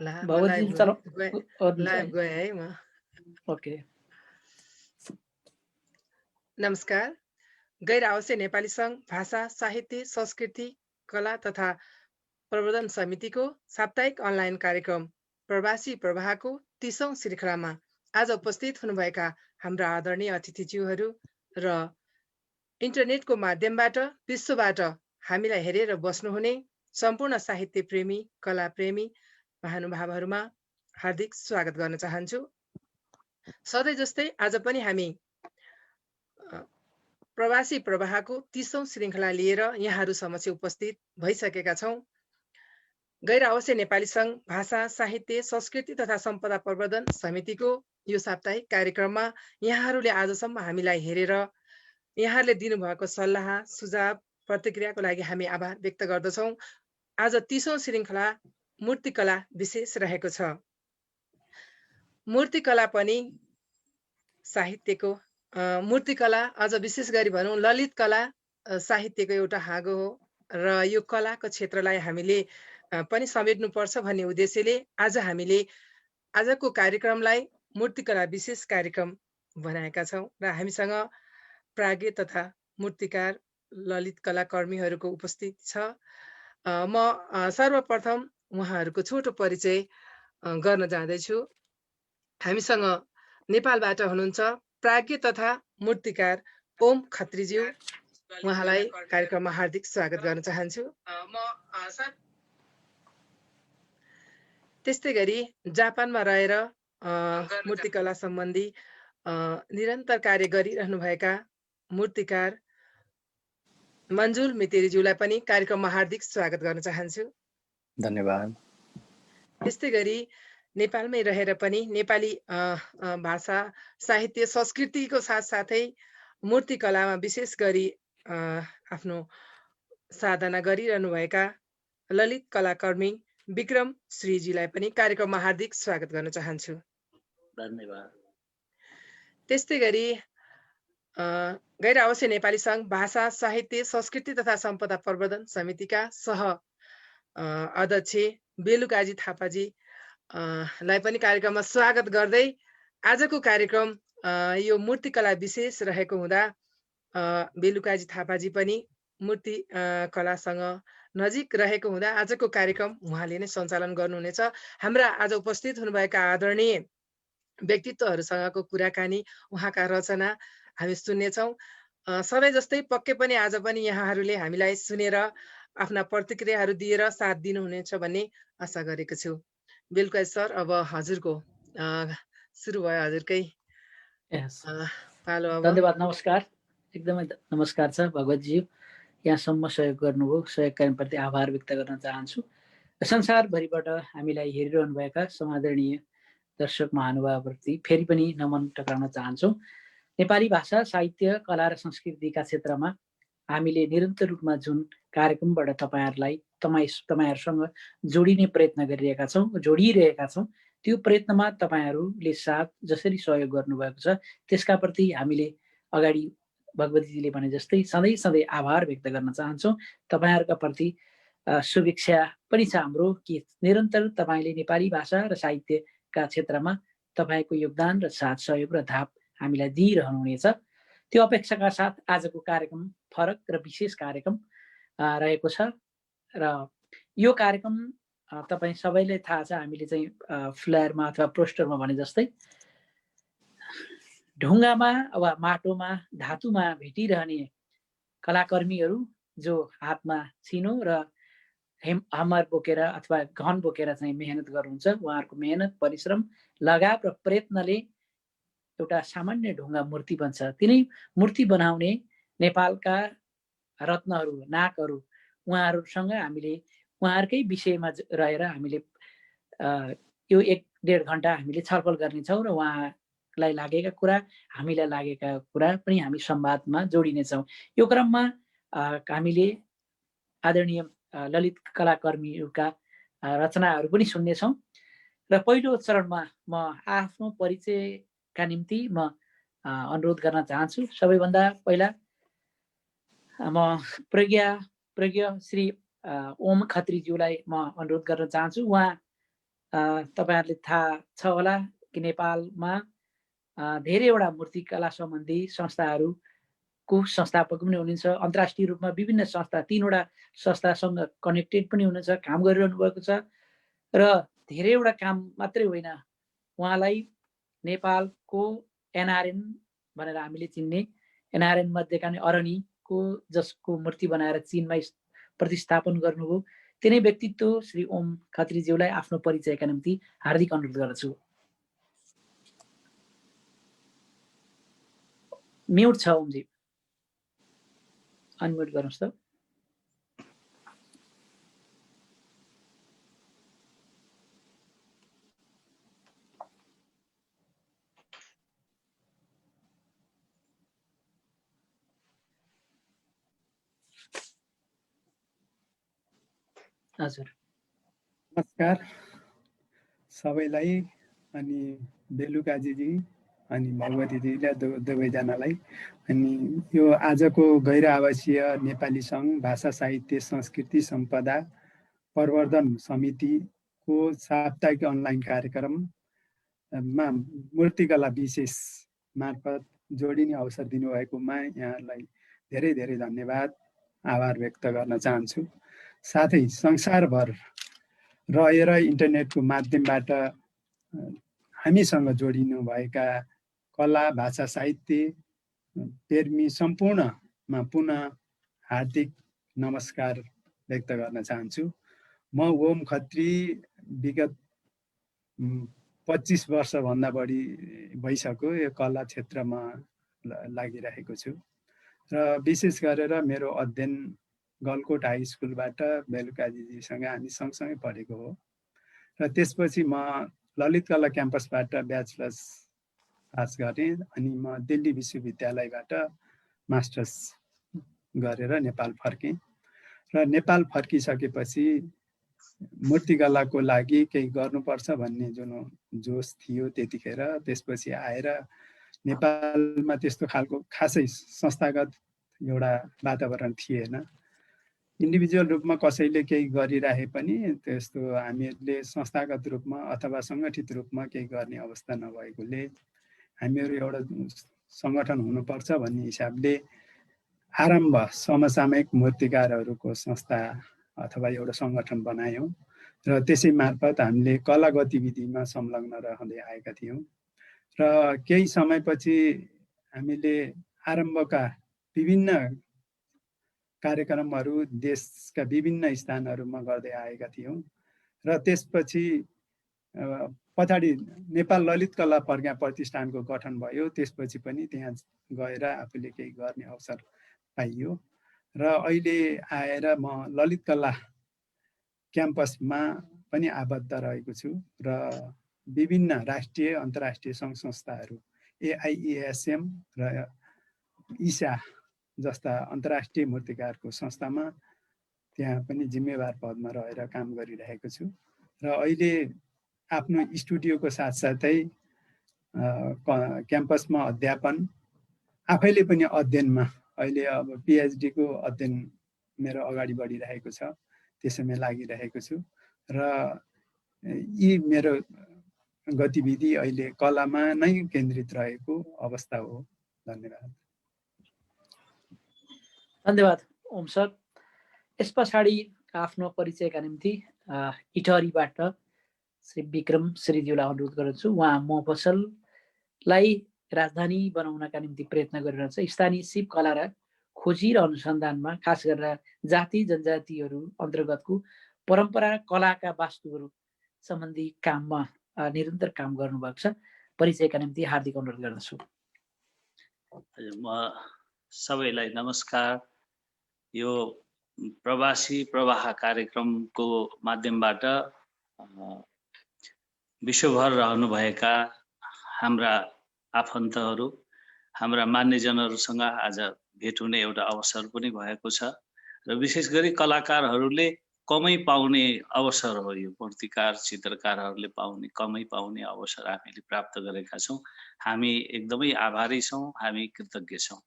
ला म भगवती चलो लाइभ गएँ है म। ओके। नमस्कार। गैर आवासीय नेपाली सङ्घ भाषा साहित्य संस्कृति कला तथा प्रवर्धन समितिको साप्ताहिक अनलाइन कार्यक्रम प्रवासी प्रवाहको 30औं श्रृङ्खलामा आज उपस्थित हुनुभएका हाम्रा आदरणीय अतिथिज्यूहरू र इन्टरनेटको माध्यमबाट विश्वबाट हामीलाई हेरेर बस्नुहुने सम्पूर्ण साहित्य प्रेमी कला प्रेमी महानुभावहरूमा हार्दिक स्वागत गर्न चाहन्छु। सधैँ जस्तै आज पनि हामी प्रवासी प्रवाहको 30औं श्रृङ्खला लिएर यहाँहरू समक्ष उपस्थित भइसकेका छौँ। गैर आवासीय नेपाली सङ्घ भाषा साहित्य संस्कृति तथा सम्पदा प्रवर्धन समितिको यो साप्ताहिक कार्यक्रममा यहाँहरूले आजसम्म हामीलाई हेरेर यहाँहरूले दिनुभएको सल्लाह सुझाव प्रतिक्रियाको लागि हामी आभार व्यक्त गर्दछौँ। आज 30औं श्रृङ्खला मूर्तिकला विशेष रहेको छ। मूर्तिकला पनि साहित्यको मूर्तिकला अझ विशेष गरी भनौँ ललित कला साहित्यको एउटा हाँगो हो र यो कलाको क्षेत्रलाई हामीले पनि समेट्नुपर्छ भन्ने उद्देश्यले आज हामीले आजको कार्यक्रमलाई मूर्तिकला विशेष कार्यक्रम बनाएका छौँ र हामीसँग प्राज्ञ तथा मूर्तिकार ललित कलाकर्मीहरूको उपस्थिति छ। म सर्वप्रथम उहाँहरूको छोटो परिचय गर्न जाँदैछु। हामीसँग नेपालबाट हुनुहुन्छ प्राज्ञ तथा मूर्तिकार ओम खत्रीज्यू। उहाँलाई कार्यक्रममा हार्दिक स्वागत गर्न चाहन्छु। त्यस्तै गरी जापानमा रहेर मूर्तिकला सम्बन्धी निरन्तर कार्य गरिरहनुभएका मूर्तिकार मन्जुल मितेरीज्यूलाई पनि कार्यक्रममा हार्दिक स्वागत गर्न चाहन्छु। धन्यवाद। त्यस्तै गरी नेपालमै रहेर पनि नेपाली भाषा साहित्य संस्कृतिको साथसाथै मूर्तिकलामा विशेष गरी आफ्नो साधना गरिरहनुभएका ललित कलाकर्मी विक्रम श्रीजीलाई पनि कार्यक्रममा हार्दिक स्वागत गर्न चाहन्छु। धन्यवाद। त्यस्तै गरी गैर आवासीय नेपाली सङ्घ भाषा साहित्य संस्कृति तथा सम्पदा प्रवर्धन समितिका सह अध्यक्ष बेलुकाजी थापाजी लाई पनि कार्यक्रममा स्वागत गर्दै आजको कार्यक्रम यो मूर्तिकला विशेष रहेको हुँदा बेलुकाजी थापाजी पनि मूर्ति कलासँग नजिक रहेको हुँदा आजको कार्यक्रम उहाँले नै सञ्चालन गर्नुहुनेछ। हाम्रा आज उपस्थित हुनुभएका आदरणीय व्यक्तित्वहरूसँगको कुराकानी उहाँका रचना हामी सुन्नेछौँ। सधैँ जस्तै पक्कै पनि आज पनि यहाँहरूले हामीलाई सुनेर आफ्ना प्रतिक्रियाहरू दिएर साथ दिनुहुनेछ भन्ने आशा गरेको छु। बेलुका सर अब हजुरको सुरु भयो, हजुरकै पालो अब। धन्यवाद। नमस्कार, एकदमै नमस्कार छ भगवतज्यू। यहाँसम्म सहयोग गर्नुभयो, सहयोगकारीप्रति आभार व्यक्त गर्न चाहन्छु। संसारभरिबाट हामीलाई हेरिरहनुभएका समादरणीय दर्शक महानुभावप्रति फेरि पनि नमन टक्राउन चाहन्छौँ। नेपाली भाषा साहित्य कला र संस्कृतिका क्षेत्रमा हामीले निरन्तर रूपमा जुन कार्यक्रमबाट तपाईँहरूसँग जोडिने प्रयत्न गरिरहेका छौँ, जोडिरहेका छौँ, त्यो प्रयत्नमा तपाईँहरूले साथ जसरी सहयोग गर्नुभएको छ त्यसका प्रति हामीले अगाडि भगवतीजीले भने जस्तै सधैँ सधैँ आभार व्यक्त गर्न चाहन्छौँ। तपाईँहरूका प्रति शुभेच्छा पनि छ हाम्रो कि निरन्तर तपाईँले नेपाली भाषा र साहित्यका क्षेत्रमा तपाईँको योगदान र साथ सहयोग र धाप हामीलाई दिइरहनुहुनेछ। त्यो अपेक्षाका साथ आजको कार्यक्रम फरक र विशेष कार्यक्रम रहेको छ र यो कार्यक्रम तपाईँ सबैलाई थाहा छ, हामीले चाहिँ फ्ल्यायरमा अथवा पोस्टरमा भने जस्तै ढुङ्गामा वा माटोमा धातुमा भेटिरहने कलाकर्मीहरू जो हातमा छिनो र हमर बोकेर अथवा घन बोकेर चाहिँ मेहनत गर्नुहुन्छ, उहाँहरूको मेहनत परिश्रम लगाव र प्रयत्नले एउटा सामान्य ढुङ्गा मूर्ति बन्छ। तिनै मूर्ति बनाउने नेपालका रत्नहरू नाकहरू उहाँहरूसँग हामीले उहाँहरूकै विषयमा रहेर हामीले यो 1-1.5 घन्टा हामीले छलफल गर्नेछौँ र उहाँलाई लागेका कुरा हामीलाई लागेका कुरा पनि हामी संवादमा जोडिनेछौँ। यो क्रममा हामीले आदरणीय ललित कलाकर्मीहरूका रचनाहरू पनि सुन्नेछौँ र पहिलो चरणमा म आफ्नो परिचयका निम्ति म अनुरोध गर्न चाहन्छु। सबैभन्दा पहिला म प्रज्ञ श्री ओम खत्रीज्यूलाई म अनुरोध गर्न चाहन्छु। उहाँ तपाईहरुले थाहा छ होला कि नेपालमा धेरैवटा मूर्तिकला सम्बन्धी संस्थाहरूको संस्थापक पनि हुनुहुन्छ। अन्तर्राष्ट्रिय रूपमा विभिन्न संस्था 3वटा संस्थासँग कनेक्टेड पनि हुनुहुन्छ, काम गरिरहनु भएको छ। र धेरैवटा काम मात्रै होइन, उहाँलाई नेपालको एनआरएन भनेर हामीले चिन्ने एनआरएन मध्येका नै अरणीको जसको मूर्ति बनाएर चीनमा प्रतिस्थापन गर्नुभयो तिनै व्यक्तित्व श्री ओम खत्रीज्यूलाई आफ्नो परिचयका निम्ति हार्दिक अनुरोध गर्दछु। म्युट छ ओमजी, अनम्युट गर्नुहोस् त। हजुर, नमस्कार सबैलाई, अनि बेलुकाजीजी अनि भगवतीजीले दुवैजनालाई। अनि यो आजको गैर आवासीय नेपाली सङ्घ भाषा साहित्य संस्कृति सम्पदा प्रवर्धन समितिको साप्ताहिक अनलाइन कार्यक्रममा मूर्तिकला विशेष मार्फत जोडिने अवसर दिनुभएकोमा यहाँलाई धेरै धेरै धन्यवाद, आभार व्यक्त गर्न चाहन्छु। साथै संसारभर रहेर इन्टरनेटको माध्यमबाट हामीसँग जोडिनुभएका कला, भाषा, साहित्य प्रेमी सम्पूर्णमा पुनः हार्दिक नमस्कार व्यक्त गर्न चाहन्छु। म ओम खत्री विगत 25 वर्षभन्दा बढी भइसक्यो यो कला क्षेत्रमा लागिरहेको छु र विशेष गरेर मेरो अध्ययन गलकोट हाई स्कुलबाट बेलुकाजीजीसँग हामी सँगसँगै पढेको हो र त्यसपछि म ललित कला क्याम्पसबाट ब्याचलर्स पास गरेँ। अनि म दिल्ली विश्वविद्यालयबाट मास्टर्स गरेर नेपाल फर्केँ र नेपाल फर्किसकेपछि मूर्तिकलाको लागि केही गर्नुपर्छ भन्ने जुन जोस थियो त्यतिखेर, त्यसपछि आएर नेपालमा त्यस्तो खालको खासै संस्थागत एउटा वातावरण थिएन। इन्डिभिजुअल रूपमा कसैले केही गरिराखे पनि त्यस्तो हामीहरूले संस्थागत रूपमा अथवा सङ्गठित रूपमा केही गर्ने अवस्था नभएकोले हामीहरू एउटा सङ्गठन हुनुपर्छ भन्ने हिसाबले आरम्भ समसामयिक मूर्तिकारहरूको संस्था अथवा एउटा सङ्गठन बनायौँ र त्यसै मार्फत हामीले कला गतिविधिमा संलग्न रहँदै आएका थियौँ। र केही समयपछि हामीले आरम्भका विभिन्न कार्यक्रमहरू देशका विभिन्न स्थानहरूमा गर्दै आएका थियौँ र त्यसपछि पछाडि नेपाल ललित कला प्रज्ञा प्रतिष्ठानको गठन भयो। त्यसपछि पनि त्यहाँ गएर आफूले केही गर्ने अवसर पाइयो र अहिले आएर म ललित कला क्याम्पसमा पनि आबद्ध रहेको छु र विभिन्न राष्ट्रिय अन्तर्राष्ट्रिय सङ्घ संस्थाहरू AIESM र ईसा जस्ता अन्तर्राष्ट्रिय मूर्तिकारको संस्थामा त्यहाँ पनि जिम्मेवार पदमा रहेर काम गरिरहेको छु र अहिले आफ्नो स्टुडियोको साथसाथै क्याम्पसमा अध्यापन, आफैले पनि अध्ययनमा अहिले अब PhD को अध्ययन मेरो अगाडि बढिरहेको छ, त्यसैमा लागिरहेको छु र यी मेरो गतिविधि अहिले कलामा नै केन्द्रित रहेको अवस्था हो। धन्यवाद। धन्यवाद ओम सर। यस पछाडि आफ्नो परिचयका निम्ति इटहरीबाट श्री विक्रम श्रीज्यूलाई अनुरोध गर्छु। उहाँ मफसललाई राजधानी बनाउनका निम्ति प्रयत्न गरिरहन्छ। स्थानीय शिल्पकला र खोजी र अनुसन्धानमा खास गरेर जाति जनजातिहरू अन्तर्गतको परम्परा कलाका वास्तुहरू सम्बन्धी काममा निरन्तर काम गर्नुभएको छ। परिचयका निम्ति हार्दिक अनुरोध गर्दछु। म सबैलाई नमस्कार। यो प्रवासी प्रवाह कार्यक्रमको माध्यमबाट विश्वभर रहनुभएका हाम्रा आफन्तहरू, हाम्रा मान्यजनहरूसँग आज भेट हुने एउटा अवसर पनि भएको छ र विशेष गरी कलाकारहरूले कमै पाउने अवसर हो। यो मूर्तिकार चित्रकारहरूले कमै पाउने अवसर हामीले प्राप्त गरेका छौँ। हामी एकदमै आभारी छौँ, हामी कृतज्ञ छौँ।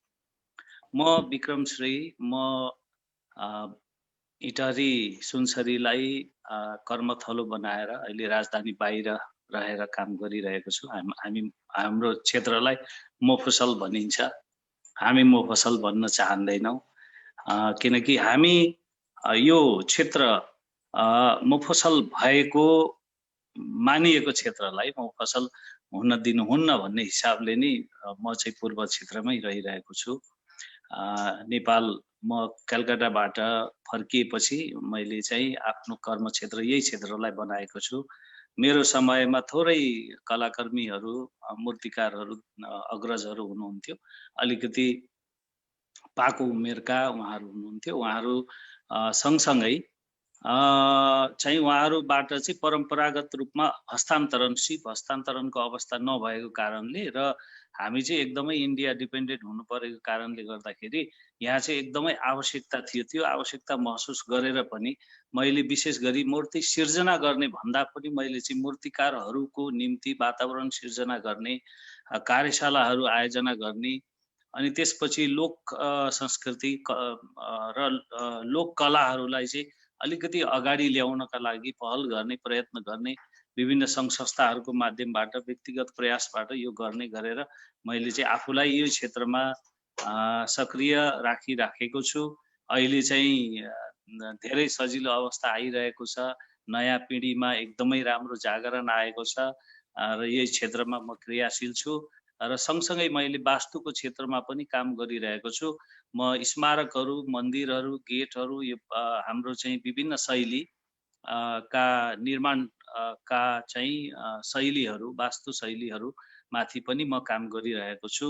म विक्रम श्री, म इटहरी सुनसरीलाई कर्मथलो बनाएर अहिले राजधानी बाहिर रहेर काम गरिरहेको छु। हाम्रो क्षेत्रलाई मोफसल भनिन्छ। हामी मोफसल भन्न चाहँदैनौँ, किनकि हामी यो क्षेत्र मोफसल भएको मानिएको क्षेत्रलाई मोफसल हुन दिनुहुन्न भन्ने हिसाबले नै म चाहिँ पूर्व क्षेत्रमै रहिरहेको छु। नेपाल म कलकत्ताबाट फर्किएपछि मैले चाहिँ आफ्नो कर्मक्षेत्र यही क्षेत्रलाई बनाएको छु। मेरो समयमा थोरै कलाकर्मीहरू मूर्तिकारहरू अग्रजहरू हुनुहुन्थ्यो, अलिकति पाको उमेरका उहाँहरू हुनुहुन्थ्यो। उहाँहरू सँगसँगै चाहिँ उहाँहरूबाट चाहिँ परम्परागत रूपमा सिप हस्तान्तरणको अवस्था नभएको कारणले र हामी चाहिँ एकदमै इन्डिया डिपेन्डेन्ट हुनु परेको कारणले गर्दाखेरि यहाँ चाहिँ एकदमै आवश्यकता थियो। त्यो आवश्यकता महसुस गरेर पनि मैले विशेष गरी मूर्ति सिर्जना गर्ने भन्दा पनि मैले चाहिँ मूर्तिकारहरूको निम्ति वातावरण सिर्जना गर्ने, कार्यशालाहरू आयोजना गर्ने, अनि त्यसपछि लोक संस्कृति र लोक कलाहरूलाई चाहिँ अलिकति अगाडि ल्याउनका लागि पहल गर्ने, प्रयत्न गर्ने, विभिन्न सङ्घ संस्थाहरूको माध्यमबाट व्यक्तिगत प्रयासबाट यो गर्ने गरेर मैले चाहिँ आफूलाई यो क्षेत्रमा सक्रिय राखिराखेको छु। अहिले चाहिँ धेरै सजिलो अवस्था आइरहेको छ। नयाँ पिँढीमा एकदमै राम्रो जागरण आएको छ र यही क्षेत्रमा म क्रियाशील छु र सँगसँगै मैले वास्तुको क्षेत्रमा पनि काम गरिरहेको छु। म स्मारकहरू, मन्दिरहरू, गेटहरू, यो हाम्रो चाहिँ विभिन्न शैली का निर्माण का चाहिँ शैलीहरू, वास्तु शैलीहरू माथि पनि म काम गरिरहेको छु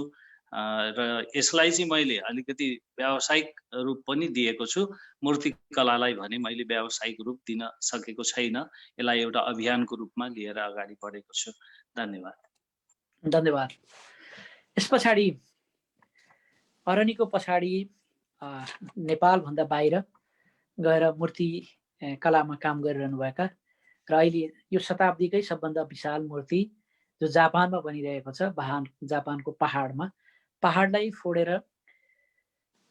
र यसलाई चाहिँ मैले अलिकति व्यावसायिक रूप पनि दिएको छु। मूर्तिकलालाई भने मैले व्यावसायिक रूप दिन सकेको छैन। यसलाई एउटा अभियानको रूपमा लिएर अगाडि बढेको छु। धन्यवाद। धन्यवाद। यस पछाडि अरनिको पछाडि नेपालभन्दा बाहिर गएर मूर्ति कलामा काम गरिरहनुभएका र अहिले यो शताब्दीकै सबभन्दा विशाल मूर्ति जो जापानमा बनिरहेको छ, जापानको पहाडलाई फोडेर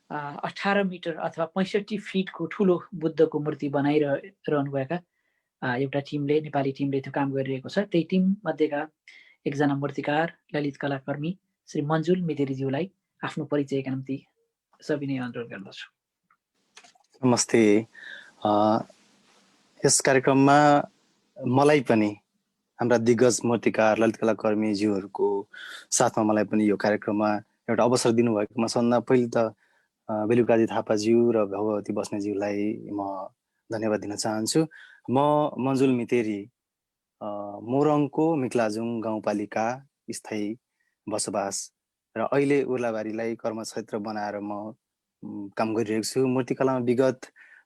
18 मिटर अथवा 65 फिटको ठुलो बुद्धको मूर्ति बनाइरहनुभएका एउटा टिमले, नेपाली टिमले त्यो काम गरिरहेको छ। त्यही टिम मध्येका एकजना मूर्तिकार, ललित कलाकर्मी श्री मन्जुल मितेरीज्यूलाई आफ्नो परिचयका निम्ति सविनय अनुरोध गर्दछु। नमस्ते। यस कार्यक्रममा मलाई पनि हाम्रा दिग्गज मूर्तिकार, ललित कलाकर्मीज्यूहरूको साथमा मलाई पनि यो कार्यक्रममा एउटा अवसर दिनुभएकोमा सबभन्दा पहिले त बेलुकाजी थापाज्यू र भगवती बस्नेतज्यूलाई म धन्यवाद दिन चाहन्छु। म मन्जुल मितेरी मोरङको मिक्लाजुङ गाउँपालिका स्थायी बसोबास र अहिले उर्लाबारीलाई कर्मक्षेत्र बनाएर म काम गरिरहेको छु। मूर्तिकलामा विगत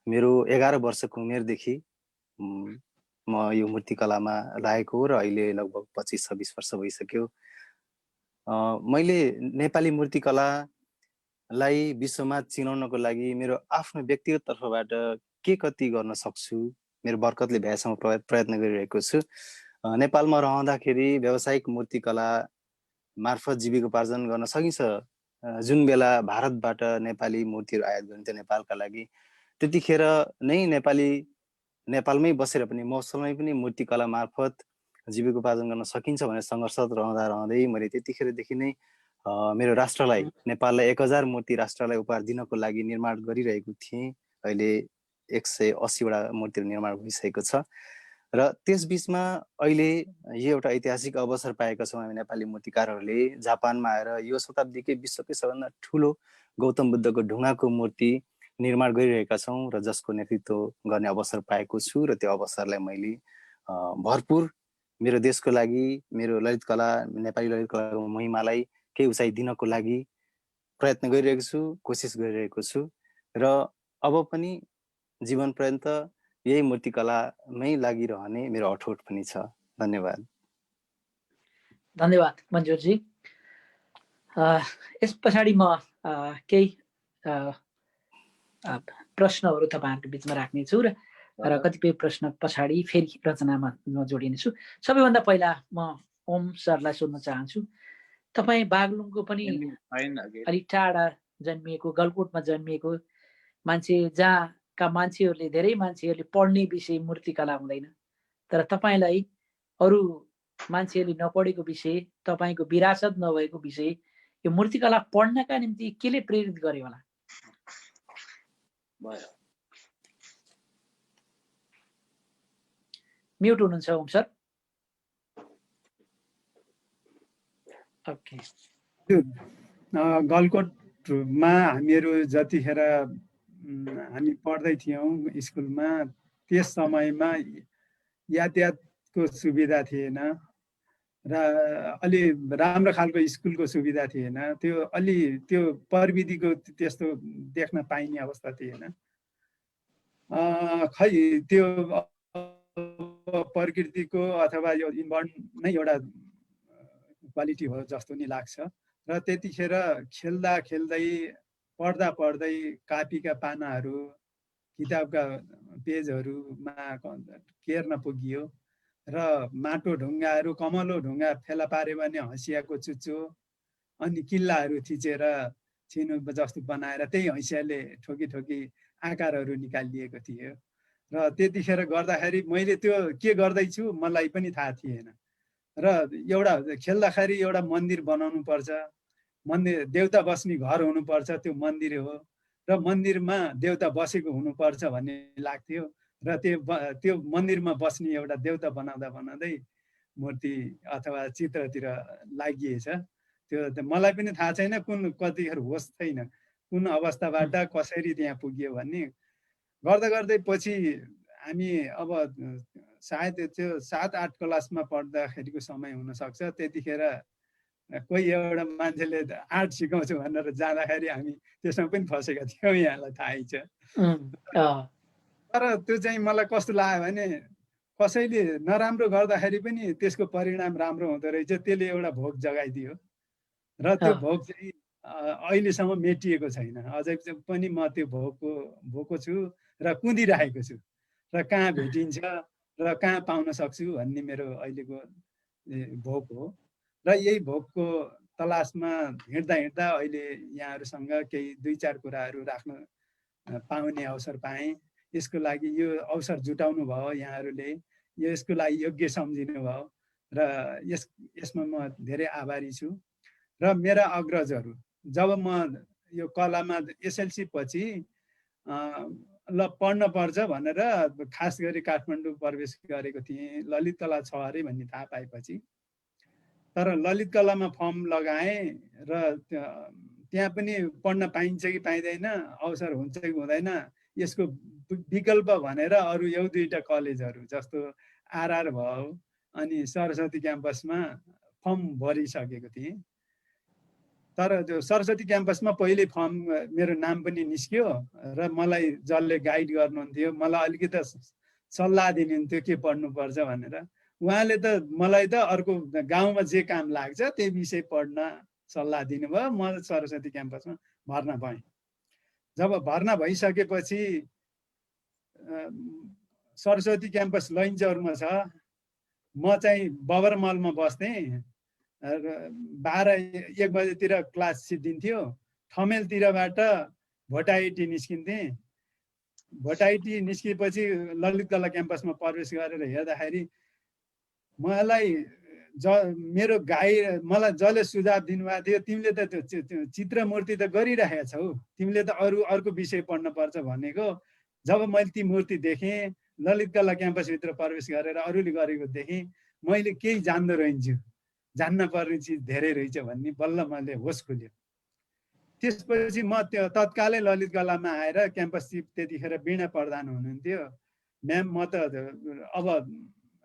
मेरो 11 वर्षको उमेरदेखि म यो मूर्तिकलामा लागेको हो र अहिले लगभग 25-26 वर्ष भइसक्यो। मैले नेपाली मूर्तिकलालाई विश्वमा चिनाउनको लागि मेरो आफ्नो व्यक्तिगत तर्फबाट के कति गर्न सक्छु, मेरो बरकतले भ्याएसम्म प्रयत्न गरिरहेको छु। नेपालमा रहँदाखेरि व्यावसायिक मूर्तिकला मार्फत जीविकोपार्जन गर्न सकिन्छ। जुन बेला भारतबाट नेपाली मूर्तिहरू आयात गरिन्थ्यो नेपालका लागि, त्यतिखेर नै नेपालमै बसेर पनि मौसममै पनि मूर्तिकला मार्फत जीविकोपार्जन गर्न सकिन्छ भनेर सङ्घर्षरत रहँदै मैले त्यतिखेरदेखि नै मेरो राष्ट्रलाई, नेपाललाई 1000 मूर्ति राष्ट्रलाई उपहार दिनको लागि निर्माण गरिरहेको थिएँ। अहिले 180 वटा मूर्तिहरू निर्माण भइसकेको छ र त्यसबीचमा अहिले यो एउटा ऐतिहासिक अवसर पाएका छौँ हामी नेपाली मूर्तिकारहरूले जापानमा आएर यो शताब्दीकै विश्वकै सबभन्दा ठुलो गौतम बुद्धको ढुङ्गाको मूर्ति निर्माण गरिरहेका छौँ र जसको नेतृत्व गर्ने अवसर पाएको छु र त्यो अवसरलाई मैले भरपुर मेरो देशको लागि, मेरो ललित कला, नेपाली ललित कलाको महिमालाई केही उचाइ दिनको लागि प्रयत्न गरिरहेको छु, कोसिस गरिरहेको छु र अब पनि जीवन पर्यन्त यही मूर्तिकलामै लागिरहने मेरो अठोट पनि छ। धन्यवाद। धन्यवाद मन्जुरजी। यस पछाडि म केही प्रश्नहरू तपाईँहरूको बिचमा राख्नेछु र कतिपय प्रश्न पछाडि फेरि रचनामा म जोडिनेछु। सबैभन्दा पहिला म ओम सरलाई सोध्न चाहन्छु, तपाईँ बागलुङको पनि अलिक टाढा जन्मिएको, गलकोटमा जन्मिएको मान्छे, जहाँ मान्छेहरूले धेरै मान्छेहरूले पढ्ने विषय मूर्तिकला हुँदैन, तर तपाईँलाई अरू मान्छेहरूले नपढेको विषय, तपाईँको विरासत नभएको विषय यो मूर्तिकला पढ्नका निम्ति केले प्रेरित गर्यो होला? म्युट हुनुहुन्छ ओम सर। ओके, गलकोटमा हामीहरू जतिखेर हामी पढ्दै थियौँ स्कुलमा, त्यस समयमा यातायातको सुविधा थिएन र अलि राम्रो खालको स्कुलको सुविधा थिएन। त्यो प्रविधिको त्यस्तो देख्न पाइने अवस्था थिएन। खै त्यो प्रकृतिको अथवा यो इन्भाइरोमेन्ट नै एउटा क्वालिटी हो जस्तो नि लाग्छ। र त्यतिखेर खेल्दा खेल्दै पढ्दा पढ्दै कापीका पानाहरू किताबका पेजहरूमा केर्न पुगियो र माटो ढुङ्गाहरू कमलो ढुङ्गा फेला पार्यो भने हँसियाको चुच्चो, अनि किल्लाहरू थिचेर छिनु जस्तो बनाएर त्यही हँसियाले ठोकी ठोकी आकारहरू निकालिएको थियो। र त्यतिखेर गर्दाखेरि मैले त्यो के गर्दैछु मलाई पनि थाहा थिएन। र एउटा खेल्दाखेरि एउटा मन्दिर बनाउनु पर्छ, मन्दिर देउता बस्ने घर हुनुपर्छ, त्यो मन्दिर हो, र मन्दिरमा देउता बसेको हुनुपर्छ भन्ने लाग्थ्यो। र त्यो मन्दिरमा बस्ने एउटा देउता बनाउँदा बनाउँदै मूर्ति अथवा चित्रतिर लागिएछ। त्यो मलाई पनि थाहा छैन कतिखेर होस् छैन, कुन अवस्थाबाट कसरी त्यहाँ पुग्यो भन्ने गर्दा गर्दै पछि हामी अब सायद त्यो 7-8 क्लासमा पढ्दाखेरिको समय हुनसक्छ। त्यतिखेर कोही एउटा मान्छेले आर्ट सिकाउँछु भनेर जाँदाखेरि हामी त्यसमा पनि फसेका थियौँ, यहाँलाई थाहै छ। तर त्यो चाहिँ मलाई कस्तो लाग्यो भने कसैले नराम्रो गर्दाखेरि पनि त्यसको परिणाम राम्रो हुँदो रहेछ, त्यसले एउटा भोग जगाइदियो। र त्यो भोग चाहिँ अहिलेसम्म मेटिएको छैन। अझै पनि म त्यो भोगको छु र कुदिरहेको छु, र कहाँ भेटिन्छ र कहाँ पाउन सक्छु भन्ने मेरो अहिलेको भोग हो। र यही भोगको तलासमा हिँड्दा हिँड्दा अहिले यहाँहरूसँग केही 2-4 कुराहरू राख्न पाउने अवसर पाएँ। यसको लागि यो अवसर जुटाउनु भयो यहाँहरूले, यसको लागि योग्य सम्झिनु भयो, र यसमा म धेरै आभारी छु। र मेरा अग्रजहरू जब म यो कलामा एसएलसी पछि ल पढ्न पर्छ भनेर खास गरी काठमाडौँ प्रवेश गरेको थिएँ। ललित कला छ अरे भन्ने थाहा पाएपछि, तर ललित कलामा फर्म लगाएँ र त्यहाँ पनि पढ्न पाइन्छ कि पाइँदैन, अवसर हुन्छ कि हुँदैन, यसको विकल्प भनेर अरू 1-2 कलेजहरू जस्तो आरआर भयो अनि सरस्वती क्याम्पसमा फर्म भरिसकेको थिएँ। तर त्यो सरस्वती क्याम्पसमा पहिले फर्म मेरो नाम पनि निस्क्यो र मलाई जसले गाइड गर्नुहुन्थ्यो, मलाई अलिकति सल्लाह दिनुहुन्थ्यो के पढ्नुपर्छ भनेर। उहाँले त मलाई त अर्को गाउँमा जे काम लाग्छ त्यही विषय पढ्न सल्लाह दिनुभयो। म सरस्वती क्याम्पसमा भर्ना भएँ। जब भर्ना भइसकेपछि सरस्वती क्याम्पस लैनचौरमा छ, म चाहिँ बबरमलमा बस्थेँ। 12-1 बजेतिर क्लास सिद्धिन्थ्यो। ठमेलतिरबाट भोटाइटी निस्किन्थेँ। भोटाइटी निस्किएपछि ललित कला क्याम्पसमा प्रवेश गरेर हेर्दाखेरि मलाई मेरो मलाई जसले सुझाव दिनुभएको थियो, तिमीले त त्यो चित्रमूर्ति त गरिरहेका छौ, तिमीले त अर्को विषय पढ्नुपर्छ भनेको। जब मैले ती मूर्ति देखेँ, ललित कला क्याम्पसभित्र प्रवेश गरेर अरूले गरेको देखेँ, मैले केही जान्दो रहन्छु, जान्न पर्ने चिज धेरै रहेछ भन्ने बल्ल मैले होस खुल्यो। त्यसपछि म त्यो तत्कालै ललित कलामा आएर क्याम्पस चिफ त्यतिखेर वीणा प्रधान हुनुहुन्थ्यो। म्याम, म त अब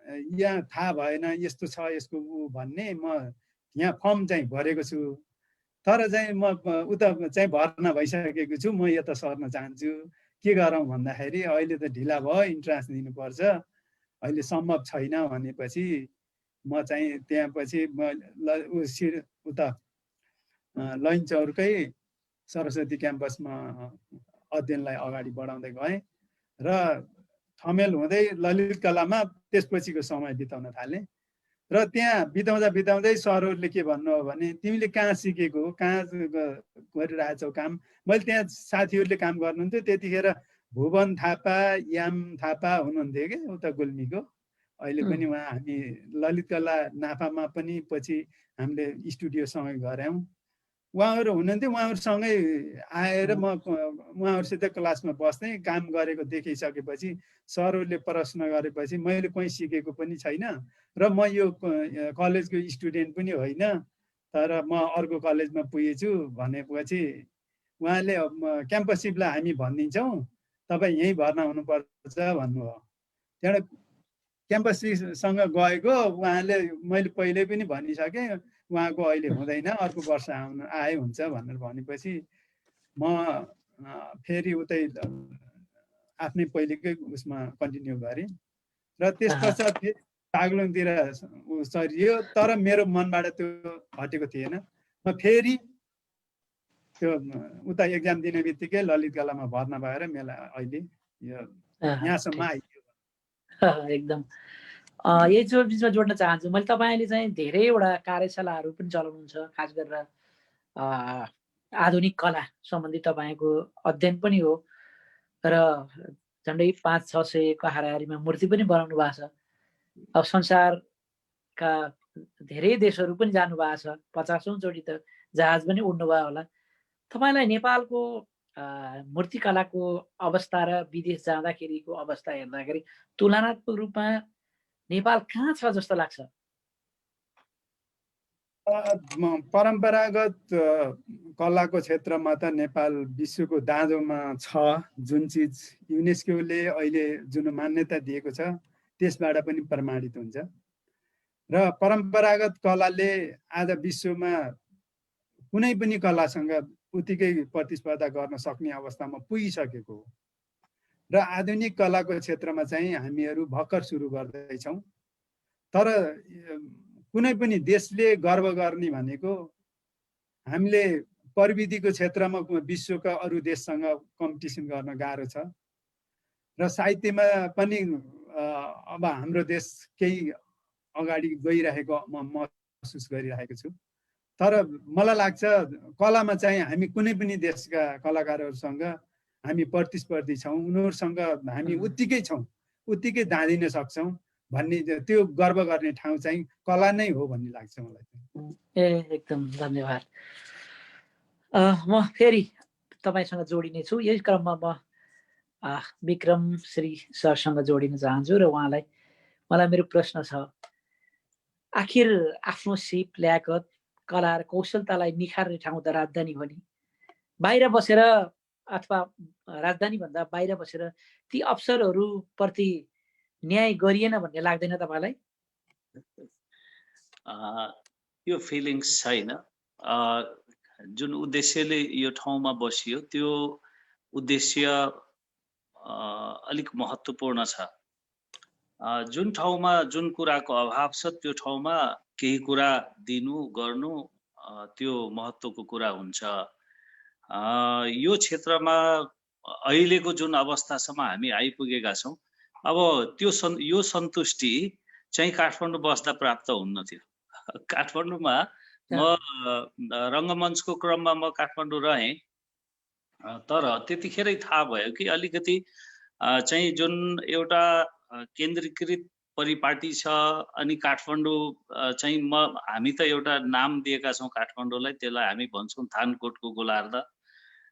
यहाँ थाहा भएन यस्तो छ यसको भन्ने, म यहाँ फर्म चाहिँ भरेको छु, तर चाहिँ म उता चाहिँ भर्ना भइसकेको छु, म यता सर्न चाहन्छु, के गरौँ भन्दाखेरि अहिले त ढिला भयो, इन्ट्रान्स दिनुपर्छ, अहिले सम्भव छैन भनेपछि म चाहिँ त्यहाँ पछि म उता लैनचौरकै सरस्वती क्याम्पसमा अध्ययनलाई अगाडि बढाउँदै गएँ र ठमेल हुँदै ललित कलामा त्यसपछिको समय बिताउन थालेँ। र त्यहाँ बिताउँदै सरहरूले के भन्नुभयो भने, तिमीले कहाँ सिकेको हो, कहाँ गरिरहेछौ काम? मैले त्यहाँ साथीहरूले काम गर्नुहुन्थ्यो, त्यतिखेर भुवन थापा, याम थापा हुनुहुन्थ्यो कि उता गुल्मीको। अहिले पनि उहाँ हामी ललित कला नाफामा पनि पछि हामीले स्टुडियोसँगै गऱ्यौँ। उहाँहरू हुनुहुन्थ्यो, उहाँहरूसँगै आएर म उहाँहरूसित क्लासमा बस्थेँ। काम गरेको देखिसकेपछि सरहरूले प्रश्न गरेपछि मैले कहीँ सिकेको पनि छैन र म यो कलेजको स्टुडेन्ट पनि होइन, तर म अर्को कलेजमा पुगेछु भनेपछि उहाँले क्याम्पससिपलाई हामी भनिदिन्छौँ, तपाईँ यहीँ भर्ना हुनुपर्छ भन्नुभयो। त्यहाँबाट क्याम्पससँग गएको उहाँले, मैले पहिल्यै पनि भनिसकेँ उहाँको अहिले हुँदैन, अर्को वर्ष आए हुन्छ भनेर भनेपछि म फेरि उतै आफ्नै पहिलेकै उसमा कन्टिन्यू गरेँ र त्यस पश्चात फेरि तागलुङतिर सरियो। तर मेरो मनबाट त्यो हटेको थिएन। म फेरि त्यो उता एक्जाम दिने बित्तिकै ललित कलामा भर्ना भएर मेला अहिले यो यहाँसम्म आइयो। एकदम यही बिचमा जोड्न चाहन्छु मैले। तपाईँले चाहिँ धेरैवटा कार्यशालाहरू पनि चलाउनुहुन्छ, खास गरेर आधुनिक कला सम्बन्धी तपाईँको अध्ययन पनि हो र झन्डै 500-600 को हाराहारीमा मूर्ति पनि बनाउनु भएको छ। अब संसारका धेरै देशहरू पनि जानु भएको छ, 50औं चोटि त जहाज पनि उड्नुभयो होला। तपाईँलाई नेपालको मूर्तिकलाको अवस्था र विदेश जाँदाखेरिको अवस्था हेर्दाखेरि तुलनात्मक रूपमा नेपाल कहाँ छ जस्तो लाग्छ? परम्परागत कलाको क्षेत्रमा त नेपाल विश्वको दाँजोमा छ। जुन चिज युनेस्कोले अहिले जुन मान्यता दिएको छ त्यसबाट पनि प्रमाणित हुन्छ र परम्परागत कलाले आज विश्वमा कुनै पनि कलासँग उत्तिकै प्रतिस्पर्धा गर्न सक्ने अवस्थामा पुगिसकेको हो र आधुनिक कलाको क्षेत्रमा चाहिँ हामीहरू भर्खर सुरु गर्दैछौँ। तर कुनै पनि देशले गर्व गर्ने भनेको हामीले प्रविधिको क्षेत्रमा विश्वका अरू देशसँग कम्पिटिसन गर्न गाह्रो छ र साहित्यमा पनि अब हाम्रो देश केही अगाडि गइरहेको म महसुस गरिरहेको छु। तर मलाई लाग्छ कलामा चाहिँ हामी कुनै पनि देशका कलाकारहरूसँग हामी प्रतिस्पर्धी छौँ, उनीहरूसँग हामी उत्तिकै छौँ, उत्तिकै दाँदिन सक्छौँ भन्ने त्यो गर्व गर्ने ठाउँ चाहिँ कला नै हो भन्ने लाग्छ मलाई। एकदम धन्यवाद। म फेरि तपाईँसँग जोडिने छु। यही क्रममा म विक्रम श्री सरसँग जोडिन चाहन्छु र मलाई मेरो प्रश्न छ, आखिर आफ्नो सिप ल्याकत कला र कौशलतालाई निखार्ने ठाउँ त राजधानी हो नि। बाहिर बसेर अथवा राजधानी भन्दा बाहिर बसेर ती अवसरहरू प्रति न्याय गरिएन भन्ने लाग्दैन तपाईँलाई? यो फिलिङ्स छैन। जुन उद्देश्यले यो ठाउँमा बसियो त्यो उद्देश्य अलिक महत्त्वपूर्ण छ। जुन ठाउँमा जुन कुराको अभाव छ त्यो ठाउँमा केही कुरा दिनु गर्नु त्यो महत्त्वको कुरा हुन्छ। यो क्षेत्रमा अहिलेको जुन अवस्थासम्म हामी आइपुगेका छौँ, अब यो सन्तुष्टि चाहिँ काठमाडौँ बस्दा प्राप्त हुन्न थियो। काठमाडौँमा म रङ्गमञ्चको क्रममा म काठमाडौँ रहेँ, तर त्यतिखेरै थाहा भयो कि अलिकति चाहिँ जुन एउटा केन्द्रीकृत परिपाटी छ अनि काठमाडौँ चाहिँ हामी त एउटा नाम दिएका छौँ काठमाडौँलाई, त्यसलाई हामी भन्छौँ थानकोटको गोलार्ध।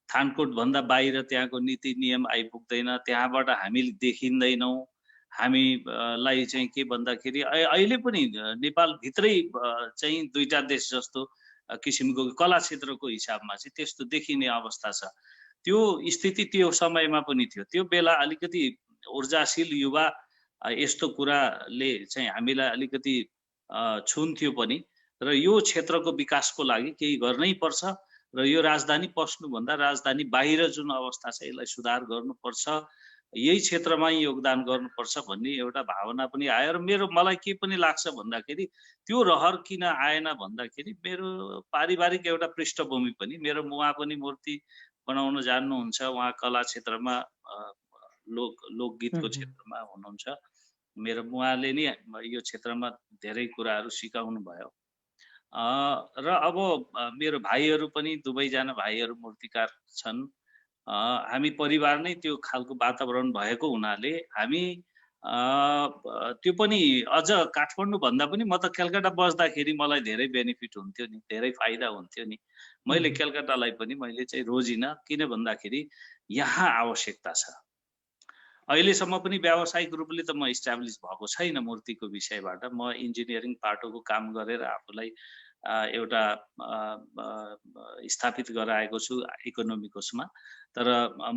थानकोट भन्दा बाहिर त्यहाँको नीति नियम आइपुग्दैन, त्यहाँबाट हामीले देखिँदैनौँ। हामीलाई चाहिँ के भन्दाखेरि अहिले पनि नेपालभित्रै चाहिँ दुईटा देश जस्तो किसिमको कला क्षेत्रको हिसाबमा चाहिँ त्यस्तो देखिने अवस्था छ। त्यो स्थिति त्यो समयमा पनि थियो। त्यो बेला अलिकति ऊर्जाशील युवा यस्तो कुराले चाहिँ हामीलाई अलिकति छुन्थ्यो पनि र यो क्षेत्रको विकासको लागि केही गर्नै पर्छ र यो राजधानी पस्नुभन्दा राजधानी बाहिर जुन अवस्था छ यसलाई सुधार गर्नुपर्छ, यही क्षेत्रमा योगदान गर्नुपर्छ भन्ने एउटा भावना पनि आयो। र मलाई के पनि लाग्छ भन्दाखेरि त्यो रहर किन आएन भन्दाखेरि मेरो पारिवारिक एउटा पृष्ठभूमि पनि, मेरो उहाँ पनि मूर्ति बनाउन जान्नुहुन्छ, उहाँ कला क्षेत्रमा लोकगीतको क्षेत्रमा हुनुहुन्छ। मेरो उहाँले नै यो क्षेत्रमा धेरै कुराहरू सिकाउनु भयो। र अब मेरो भाइहरू पनि दुवैजना भाइहरू मूर्तिकार छन्। हामी परिवार नै त्यो खालको वातावरण भएको हुनाले हामी त्यो पनि अझ काठमाडौँ भन्दा पनि म त कलकत्ता बस्दाखेरि मलाई धेरै बेनिफिट हुन्थ्यो नि, धेरै फाइदा हुन्थ्यो नि। मैले कलकत्तालाई पनि मैले चाहिँ रोजिनँ, किन भन्दाखेरि यहाँ आवश्यकता छ। अहिलेसम्म पनि व्यावसायिक रूपले त म इस्टाब्लिस भएको छैन मूर्तिको विषयबाट। म इन्जिनियरिङ पाटोको काम गरेर आफूलाई एउटा स्थापित गराएको छु इकोनोमिक्समा। तर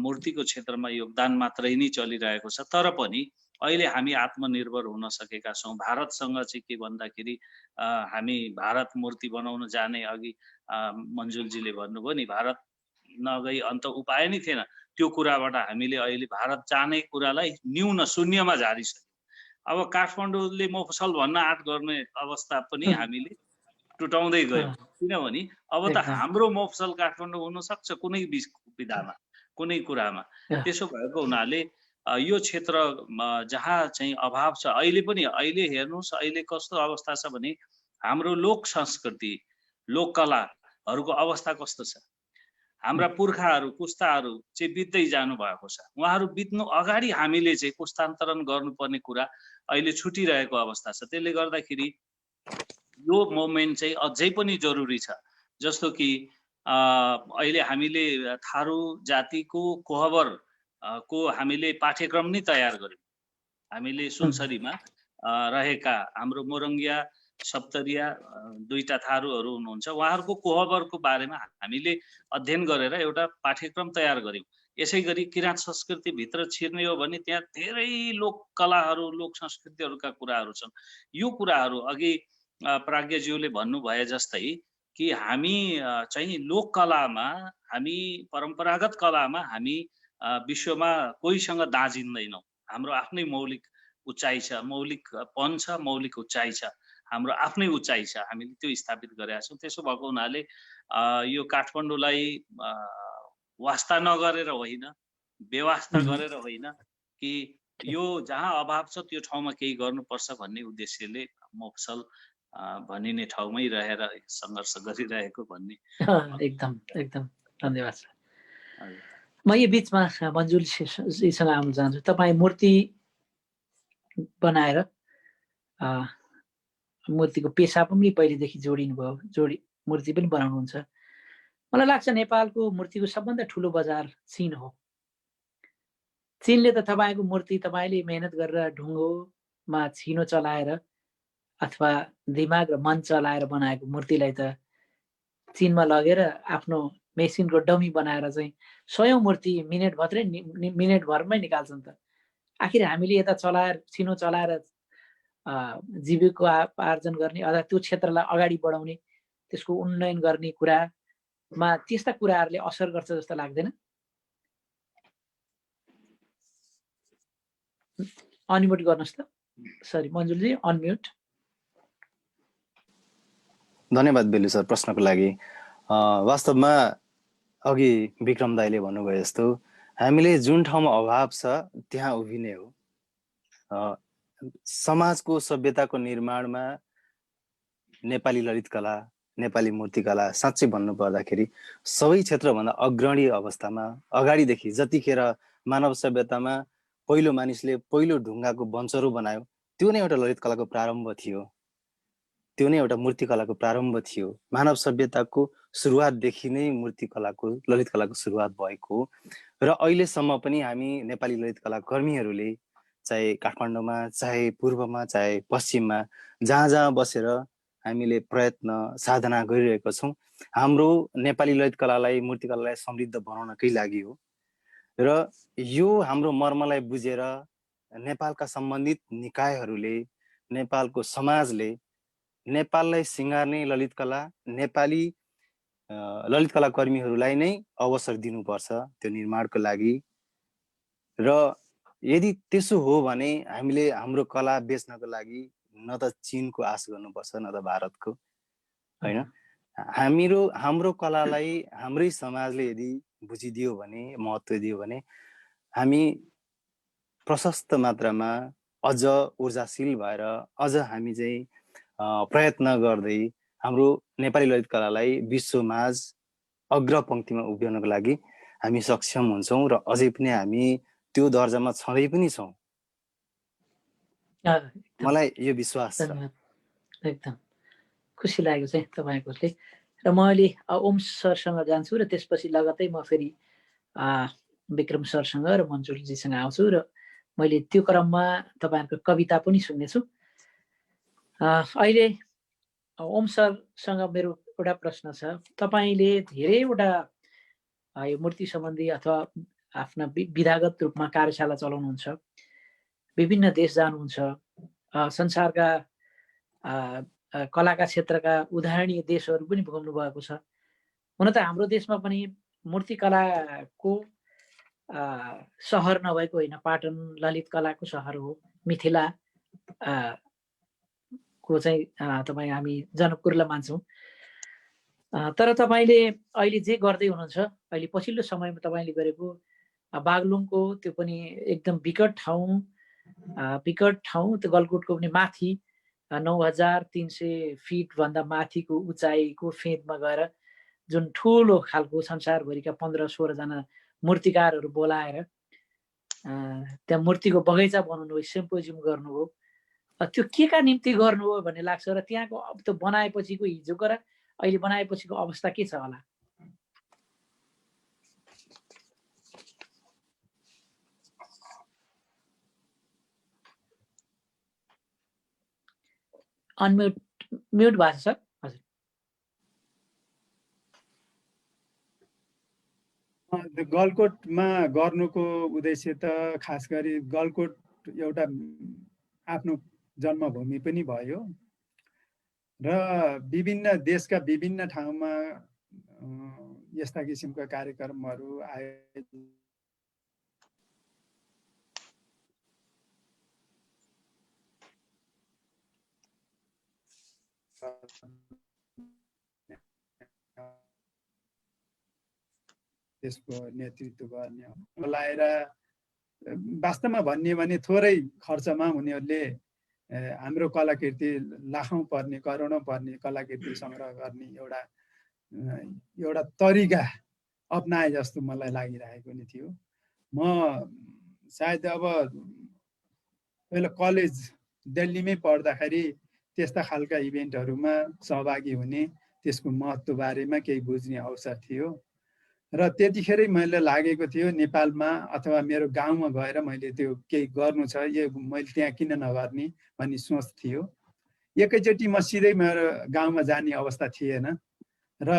मूर्तिको क्षेत्रमा योगदान मात्रै नै चलिरहेको छ। तर पनि अहिले हामी आत्मनिर्भर हुन सकेका छौँ। भारतसँग चाहिँ के भन्दाखेरि हामी भारत मूर्ति बनाउन जाने अघि मन्जुलजीले भन्नुभयो नि, भारत नगई अन्त उपाय नै थिएन। त्यो कुराबाट हामीले अहिले भारत जाने कुरालाई न्यून शून्यमा झारिसक्यौँ। अब काठमाडौँले मोफसल भन्न आँट गर्ने अवस्था पनि हामीले टुटाउँदै गयौँ। किनभने अब त हाम्रो मोफसल काठमाडौँ हुन सक्छ कुनै विधामा, कुनै कुरामा। त्यसो भएको हुनाले यो क्षेत्र जहाँ चाहिँ अभाव छ, अहिले पनि अहिले हेर्नुहोस् अहिले कस्तो अवस्था छ भने हाम्रो लोक संस्कृति लोक कलाहरूको अवस्था कस्तो छ। हाम्रा पुर्खाहरू पुस्ताहरू चाहिँ बित्दै जानु भएको छ। उहाँहरू बित्नु अगाडि हामीले चाहिँ पुस्तान्तरण गर्नुपर्ने कुरा अहिले छुटिरहेको अवस्था छ। त्यसले गर्दाखेरि यो मोमेन्ट चाहिँ अझै पनि जरुरी छ। जस्तो कि अहिले हामीले थारू जातिको कोहबर को हामीले पाठ्यक्रम नै तयार गर्यौँ। हामीले सुनसरीमा रहेका हाम्रो मोरङ्गिया सप्तरिया दुईटा थारूहरू हुनुहुन्छ, उहाँहरूको कोहबरको बारेमा हामीले अध्ययन गरेर एउटा पाठ्यक्रम तयार गर्यौँ। यसै गरी किराँत संस्कृतिभित्र छिर्ने हो भने त्यहाँ धेरै लोक कलाहरू लोक संस्कृतिहरूका कुराहरू छन्। यो कुराहरू अघि प्राज्ञज्यूले भन्नुभए जस्तै कि हामी चाहिँ लोक कलामा हामी परम्परागत कलामा हामी विश्वमा कोहीसँग दाँजिँदैनौँ। हाम्रो आफ्नै मौलिक उचाइ छ, मौलिकपन छ, मौलिक उचाइ छ, हाम्रो आफ्नै उचाइ छ। हामीले त्यो स्थापित गरेका छौँ। त्यसो भएको हुनाले यो काठमाडौँलाई वास्ता नगरेर होइन, बेवास्ता गरेर होइन कि यो जहाँ अभाव छ त्यो ठाउँमा केही गर्नुपर्छ भन्ने उद्देश्यले मोफसल भनिने ठाउँमै रहेर सङ्घर्ष गरिरहेको भन्ने। एकदम एकदम धन्यवाद सर। म यो बिचमा मन्जुलजीसँग आउन चाहन्छु। तपाईँ मूर्ति बनाएर मूर्तिको पेसा पनि पहिलेदेखि जोडिनुभयो, मूर्ति पनि बनाउनुहुन्छ। मलाई लाग्छ नेपालको मूर्तिको सबभन्दा ठुलो बजार चीन हो। चीनले त तपाईँको मूर्ति तपाईँले मेहनत गरेर ढुङ्गोमा छिनो चलाएर अथवा दिमाग र मन चलाएर बनाएको मूर्तिलाई त चीनमा लगेर आफ्नो मेसिनको डमी बनाएर चाहिँ 100औं मूर्ति मिनेटभरमै निकाल्छन् त। आखिर हामीले यता चलाएर छिनो चलाएर जीविकोपार्जन गर्ने अथवा त्यो क्षेत्रलाई अगाडि बढाउने त्यसको उन्नयन गर्ने कुरामा त्यस्ता कुराहरूले असर गर्छ जस्तो लाग्दैन? अनम्युट गर्नुहोस् त। Sorry Manjulji, unmute. धन्यवाद बेलु सर प्रश्नको लागि। वास्तवमा अघि विक्रम दाइले भन्नुभयो जस्तो हामीले जुन ठाउँमा अभाव छ त्यहाँ उभिने हो। समाजको सभ्यताको निर्माणमा नेपाली ललित कला, नेपाली मूर्तिकला साँच्चै भन्नु पर्दाखेरि सबै क्षेत्रभन्दा अग्रणी अवस्थामा अगाडिदेखि जतिखेर मानव सभ्यतामा पहिलो मानिसले पहिलो ढुङ्गाको बन्चरो बनायो त्यो नै एउटा ललित कलाको प्रारम्भ थियो, त्यो नै एउटा मूर्तिकलाको प्रारम्भ थियो। मानव सभ्यताको सुरुवातदेखि नै मूर्तिकलाको ललित कलाको सुरुवात भएको र अहिलेसम्म पनि हामी नेपाली ललित कला कर्मीहरूले चाहे काठमाडौँमा चाहे पूर्वमा चाहे पश्चिममा जहाँ जहाँ बसेर हामीले प्रयत्न साधना गरिरहेका छौँ हाम्रो नेपाली ललित कलालाई मूर्तिकलालाई समृद्ध बनाउनकै लागि हो। र यो हाम्रो मर्मलाई बुझेर नेपालका सम्बन्धित निकायहरूले, नेपालको समाजले नेपाललाई सिँगार्ने ललित कला, नेपाली ललित कला कर्मीहरूलाई नै अवसर दिनुपर्छ त्यो निर्माणको लागि। र यदि त्यसो हो भने हामीले हाम्रो कला बेच्नको लागि न त चीनको आश गर्नुपर्छ न त भारतको, होइन। हाम्रो कलालाई हाम्रै समाजले यदि बुझिदियो भने, महत्त्व दियो भने हामी प्रशस्त मात्रामा अझ ऊर्जाशील भएर अझ हामी चाहिँ प्रयत्न गर्दै हाम्रो नेपाली ललित कलालाई विश्वमाझ अग्रपङ्क्तिमा उभ्याउनको लागि हामी सक्षम हुन्छौँ र अझै पनि हामी त्यो दर्जामा छँदै पनि छौँ। मलाई यो विश्वास छ। धन्यवाद, एकदम खुसी लाग्यो चाहिँ तपाईँकोले। र म अहिले ओम सरसँग जान्छु र त्यसपछि लगतै म फेरि विक्रम सरसँग र मन्जुलजीसँग आउँछु र मैले त्यो क्रममा तपाईँहरूको कविता पनि सुन्नेछु। अहिले ओम सरसँग मेरो एउटा प्रश्न छ। तपाईँले धेरैवटा यो मूर्ति सम्बन्धी अथवा आफ्ना विधागत रूपमा कार्यशाला चलाउनुहुन्छ, विभिन्न देश जानुहुन्छ, संसारका कलाका क्षेत्रका उदाहरणीय देशहरू पनि घुम्नु भएको छ। हुन त हाम्रो देशमा पनि मूर्तिकलाको सहर नभएको होइन, पाटन ललित कलाको सहर हो। मिथिला को चाहिँ तपाईँ हामी जनकपुरलाई मान्छौँ। तर तपाईँले अहिले जे गर्दै हुनुहुन्छ, अहिले पछिल्लो समयमा तपाईँले गरेको बागलुङको त्यो पनि एकदम विकट ठाउँ, त्यो गलकुटको पनि माथि 9300 फिटभन्दा माथिको उचाइको फेदमा गएर जुन ठुलो खालको संसारभरिका 15-16 जना मूर्तिकारहरू बोलाएर त्यहाँ मूर्तिको बगैँचा बनाउनु, सिम्पोजियम गर्नुभयो। त्यो के का निम्ति गर्नुभयो भन्ने लाग्छ र त्यहाँको अब त्यो बनाएपछिको हिजोको र अहिले बनाएपछिको अवस्था के छ होला? अनम्युट भएको छ हजुर। गलकोटमा गर्नुको उद्देश्य त खास गरी गलकोट एउटा आफ्नो जन्मभूमि पनि भयो र विभिन्न देशका विभिन्न ठाउँमा यस्ता किसिमका कार्यक्रमहरू आयोजना त्यसको नेतृत्व गर्ने बोलाएर वास्तवमा भन्ने भने थोरै खर्चमा उनीहरूले हाम्रो कलाकृति लाखौँ पर्ने करोडौँ पर्ने कलाकृति सङ्ग्रह गर्ने एउटा तरिका अपनाए जस्तो मलाई लागिरहेको नि थियो। म सायद अब पहिला कलेज दिल्लीमै पढ्दाखेरि त्यस्ता खालका इभेन्टहरूमा सहभागी हुने, त्यसको महत्त्व बारेमा केही बुझ्ने अवसर थियो र त्यतिखेरै मैले लागेको थियो नेपालमा अथवा मेरो गाउँमा गएर मैले त्यो केही गर्नु छ, यो मैले त्यहाँ किन नगर्ने भन्ने सोच थियो। एकैचोटि म सिधै मेरो गाउँमा जाने अवस्था थिएन र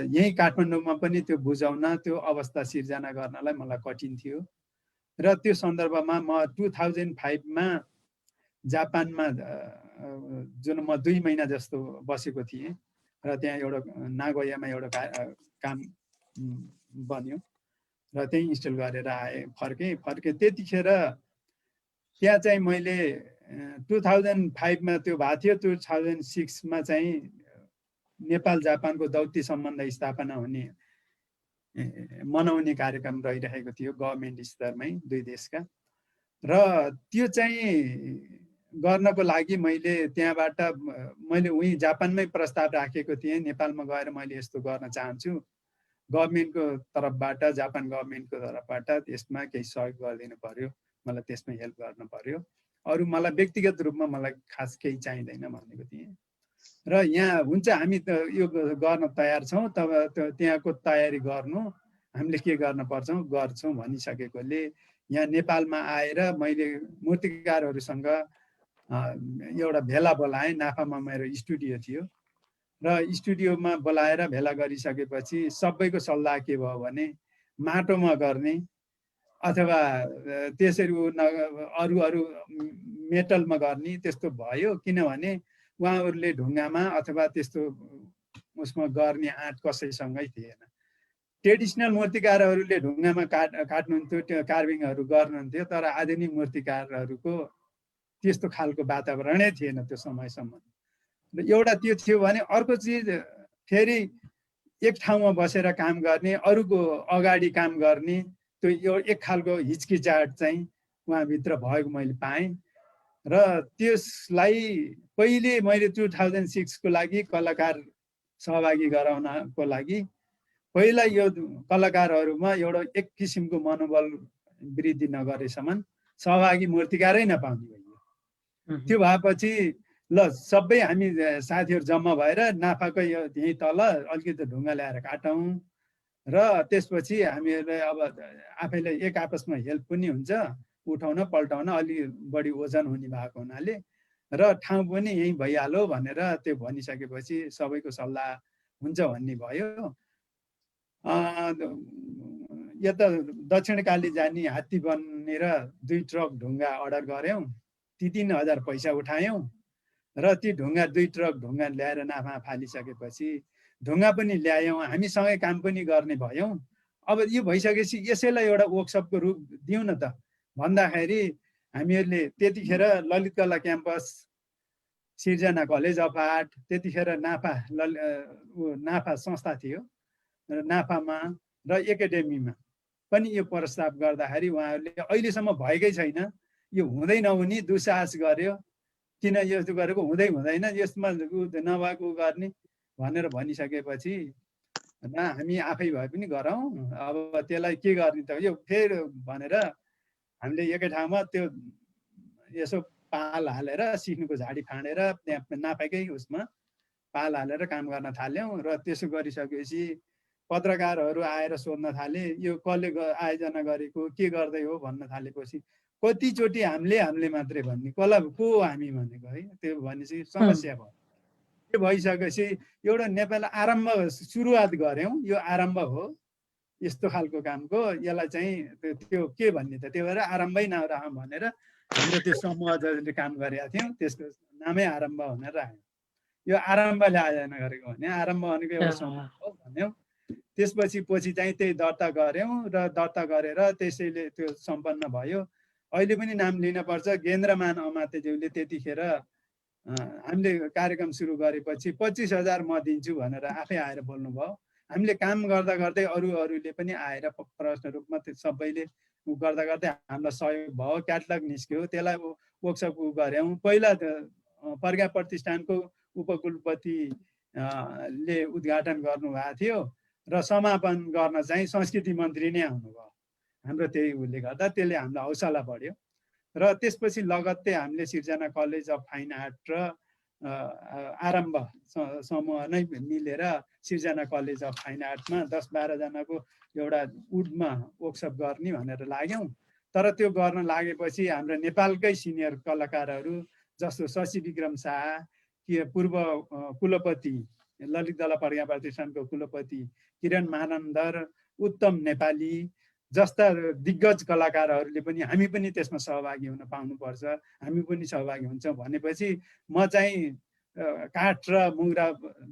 यहीँ काठमाडौँमा पनि त्यो बुझाउन, त्यो अवस्था सिर्जना गर्नलाई मलाई कठिन थियो र त्यो सन्दर्भमा म 2005मा जापानमा जुन म 2 महिना जस्तो बसेको थिएँ र त्यहाँ एउटा नागोयामा एउटा काम बन्यो र त्यही इन्स्टल गरेर फर्केँ। त्यतिखेर त्यहाँ चाहिँ मैले 2005मा त्यो भएको थियो, 2006मा चाहिँ नेपाल जापानको दौत्य सम्बन्ध स्थापना हुने मनाउने कार्यक्रम रहिरहेको थियो गभर्मेन्ट स्तरमै दुई देशका, र त्यो चाहिँ गर्नको लागि मैले त्यहाँबाट मैले उही जापानमै प्रस्ताव राखेको थिएँ, नेपालमा गएर मैले यस्तो गर्न चाहन्छु, गभर्मेन्टको तर्फबाट, जापान गभर्मेन्टको तर्फबाट त्यसमा केही सहयोग गरिदिनु पर्यो, मलाई त्यसमा हेल्प गर्नु पर्यो, अरू मलाई व्यक्तिगत रूपमा मलाई खास केही चाहिँदैन भनेको थिएँ। र यहाँ हुन्छ हामी त यो गर्न तयार छौँ, तब त्यहाँको तयारी गर्नु, हामीले के गर्न पर्छौँ गर्छौँ भनिसकेकोले यहाँ नेपालमा आएर मैले मूर्तिकारहरूसँग एउटा भेला बोलाएँ। नाफामा मेरो स्टुडियो थियो र स्टुडियोमा बोलाएर भेला गरिसकेपछि सबैको सल्लाह के भयो भने माटोमा गर्ने अथवा त्यसरी अरू मेटलमा गर्ने त्यस्तो भयो, किनभने उहाँहरूले ढुङ्गामा अथवा त्यस्तो उसमा गर्ने आँट कसैसँगै थिएन। ट्रेडिसनल मूर्तिकारहरूले ढुङ्गामा काट्नुहुन्थ्यो, त्यो कार्भिङहरू गर्नुहुन्थ्यो, तर आधुनिक मूर्तिकारहरूको त्यस्तो खालको वातावरणै थिएन त्यो समयसम्म। र एउटा त्यो थियो भने अर्को चिज फेरि एक ठाउँमा बसेर काम गर्ने, अरूको अगाडि काम गर्ने, त्यो एक खालको हिचकिचाहट चाहिँ उहाँभित्र भएको मैले पाएँ र त्यसलाई पहिले मैले 2006 को लागि कलाकार सहभागी गराउनको लागि पहिला यो कलाकारहरूमा एउटा एक किसिमको मनोबल वृद्धि नगरेसम्म सहभागी मूर्तिकारै नपाउने भयो। त्यो भएपछि ल सबै हामी साथीहरू जम्मा भएर नाफाकै यहीँ तल अलिकति ढुङ्गा ल्याएर काटौँ र त्यसपछि हामीहरूले अब आफैले एक आपसमा हेल्प पनि हुन्छ, उठाउन पल्टाउन अलि बढी ओजन हुने भएको हुनाले र ठाउँ पनि यहीँ भइहाल्यो भनेर त्यो भनिसकेपछि सबैको सल्लाह हुन्छ भन्ने भयो। यता दक्षिणकाली जाने हात्ती बनेर 2 ट्रक ढुङ्गा अर्डर गऱ्यौँ, ती 3,000 पैसा उठायौँ र ती ढुङ्गा 2 ट्रक ढुङ्गा ल्याएर नाफा फालिसकेपछि ढुङ्गा पनि ल्यायौँ, हामीसँगै काम पनि गर्ने भयौँ। अब यो भइसकेपछि यसैलाई एउटा वर्कसपको रूप दिउँ न त भन्दाखेरि हामीहरूले त्यतिखेर ललित कला campus, Srijana college of art, त्यतिखेर नाफा संस्था थियो, नाफामा र एकाडेमीमा पनि यो प्रस्ताव गर्दाखेरि उहाँहरूले अहिलेसम्म भएकै छैन, यो हुँदै नहुने दुस्साहस गर्यो, किन यस्तो गरेको हुँदैन, यसमा नभएको गर्ने भनेर भनिसकेपछि न हामी आफै भए पनि गरौँ, अब त्यसलाई के गर्ने त यो फेरि भनेर हामीले एकै ठाउँमा त्यो यसो पाल हालेर सिक्नुको झाडी फाँडेर त्यहाँ नाफाकै उसमा पाल हालेर काम गर्न थाल्यौँ र त्यसो गरिसकेपछि पत्रकारहरू आएर सोध्न थाले यो कसले आयोजना गरेको, के गर्दै हो भन्न थालेपछि कतिचोटि हामीले मात्रै भन्ने, कसलाई को हामी भनेको है, त्यो भनेपछि समस्या भयो। त्यो भइसकेपछि एउटा नेपाल आरम्भ सुरुवात गऱ्यौँ, यो आरम्भ हो यस्तो खालको कामको, यसलाई चाहिँ त्यो के भन्ने त, त्यो भएर आरम्भै नरह भनेर हाम्रो त्यो समूह जसले काम गरेका थियौँ त्यसको नामै आरम्भ भनेर राख्यौँ। यो आरम्भले आयोजना गरेको भने आरम्भ भनेको एउटा समूह हो भन्यौँ। त्यसपछि चाहिँ त्यही दर्ता गऱ्यौँ र दर्ता गरेर त्यसैले त्यो सम्पन्न भयो। अहिले पनि नाम लिनपर्छ, गेन्द्रमान अमात्यज्यूले त्यतिखेर हामीले कार्यक्रम सुरु गरेपछि 25,000 म दिन्छु भनेर आफै आएर बोल्नुभयो। हामीले काम गर्दा गर्दै अरूले पनि आएर प्रश्न रूपमा सबैले गर्दा गर्दै हामीलाई सहयोग भयो, क्याटलग निस्क्यो, त्यसलाई वर्कसप गऱ्यौँ। पहिला प्रज्ञा प्रतिष्ठानको उपकुलपति ले उद्घाटन गर्नुभएको थियो र समापन गर्न चाहिँ संस्कृति मन्त्री नै आउनुभयो। हाम्रो त्यही उसले गर्दा त्यसले हामीलाई हौसला बढ्यो र त्यसपछि लगत्तै हामीले सिर्जना कलेज अफ फाइन आर्ट र आरम्भ समूह नै मिलेर सिर्जना कलेज अफ फाइन आर्टमा 10-12 जनाको एउटा वुडमा वर्कसप गर्ने भनेर लाग्यौँ। तर त्यो गर्न लागेपछि हाम्रो नेपालकै सिनियर कलाकारहरू जस्तो शशि विक्रम शाह, पूर्व कुलपति ललित कला प्रज्ञा प्रतिष्ठानको कुलपति किरण महानन्दर, उत्तम नेपाली जस्ता दिग्गज कलाकारहरूले पनि हामी पनि त्यसमा सहभागी हुन पाउनुपर्छ, हामी पनि सहभागी हुन्छौँ भनेपछि म चाहिँ काठ र मुग्रा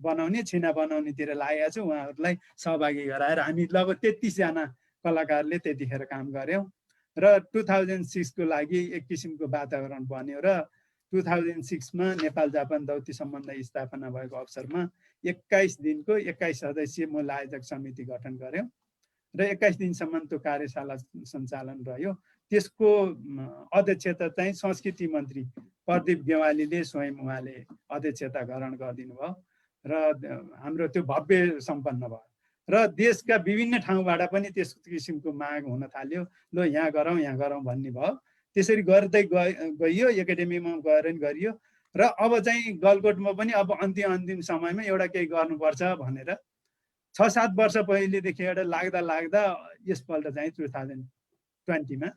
बनाउने, छिना बनाउनेतिर लागेको छु। उहाँहरूलाई सहभागी गराएर हामी लगभग 33 जना कलाकारले त्यतिखेर काम गऱ्यौँ र 2006 को लागि एक किसिमको वातावरण बन्यो र 2006 मा नेपाल जापान दौती सम्बन्ध स्थापना भएको अवसरमा 21 दिनको 21 सदस्यीय मूल आयोजक समिति गठन गर्यौँ र 21 दिनसम्म त्यो कार्यशाला सञ्चालन रह्यो। त्यसको अध्यक्षता चाहिँ संस्कृति मन्त्री प्रदीप गेवालीले स्वयं उहाँले अध्यक्षता ग्रहण गरिदिनु भयो र हाम्रो त्यो भव्य सम्पन्न भयो र देशका विभिन्न ठाउँबाट पनि त्यस किसिमको माग हुन थाल्यो, ल यहाँ गरौँ भन्ने भयो। त्यसरी गर्दै गइयो, एकाडेमीमा गएर नि गरियो र अब चाहिँ गलकोटमा पनि अब अन्तिम समयमा एउटा केही गर्नुपर्छ भनेर 6-7 वर्ष पहिलेदेखि एउटा लाग्दा यसपल्ट चाहिँ 2020 मा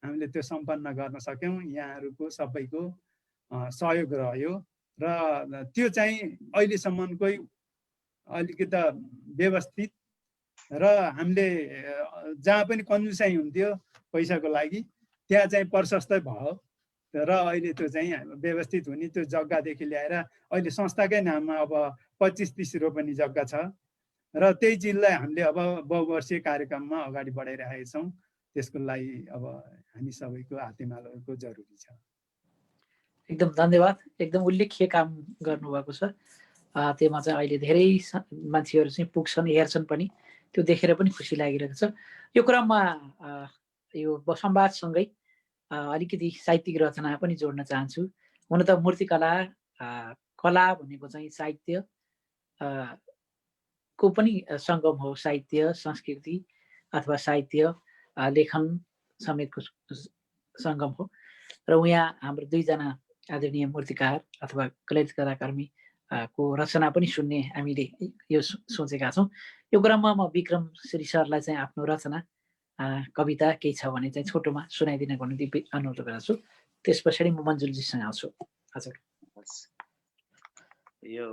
हामीले त्यो सम्पन्न गर्न सक्यौँ। यहाँहरूको सबैको सहयोग रह्यो र त्यो चाहिँ अहिलेसम्मकै अलिकति व्यवस्थित र हामीले जहाँ पनि कन्जुसाइ हुन्थ्यो पैसाको लागि त्यहाँ चाहिँ प्रशस्तै भयो र अहिले त्यो चाहिँ व्यवस्थित हुने, त्यो जग्गादेखि ल्याएर अहिले संस्थाकै नाममा अब 25-30 रोपनी जग्गा छ र त्यही चिजलाई हामीले अब बहुवर्षीय कार्यक्रममा अगाडि बढाइरहेका छौँ। त्यसको लागि अब हामी सबैको हातेमालोको जरुरी छ। एकदम धन्यवाद, एकदम उल्लेख्य काम गर्नुभएको छ। त्यसमा चाहिँ अहिले धेरै मान्छेहरू चाहिँ पुग्छन्, हेर्छन् पनि, त्यो देखेर पनि खुसी लागिरहेको छ। यो क्रममा यो संवादसँगै अलिकति साहित्यिक रचना पनि जोड्न चाहन्छु। हुन त मूर्तिकला कला भनेको चाहिँ साहित्य को पनि सङ्गम हो, साहित्य संस्कृति अथवा साहित्य लेखन समेतको सङ्गम हो। र यहाँ हाम्रो दुईजना आदरणीय मूर्तिकार अथवा ललित कलाकर्मी को रचना पनि सुन्ने हामीले यो सोचेका छौँ। यो क्रममा म विक्रम श्री सरलाई चाहिँ आफ्नो रचना कविता केही छ भने चाहिँ छोटोमा सुनाइदिनको निम्ति अनुरोध गर्छु। त्यस पछाडि म मन्जुलजीसँग आउँछु। हजुर। यो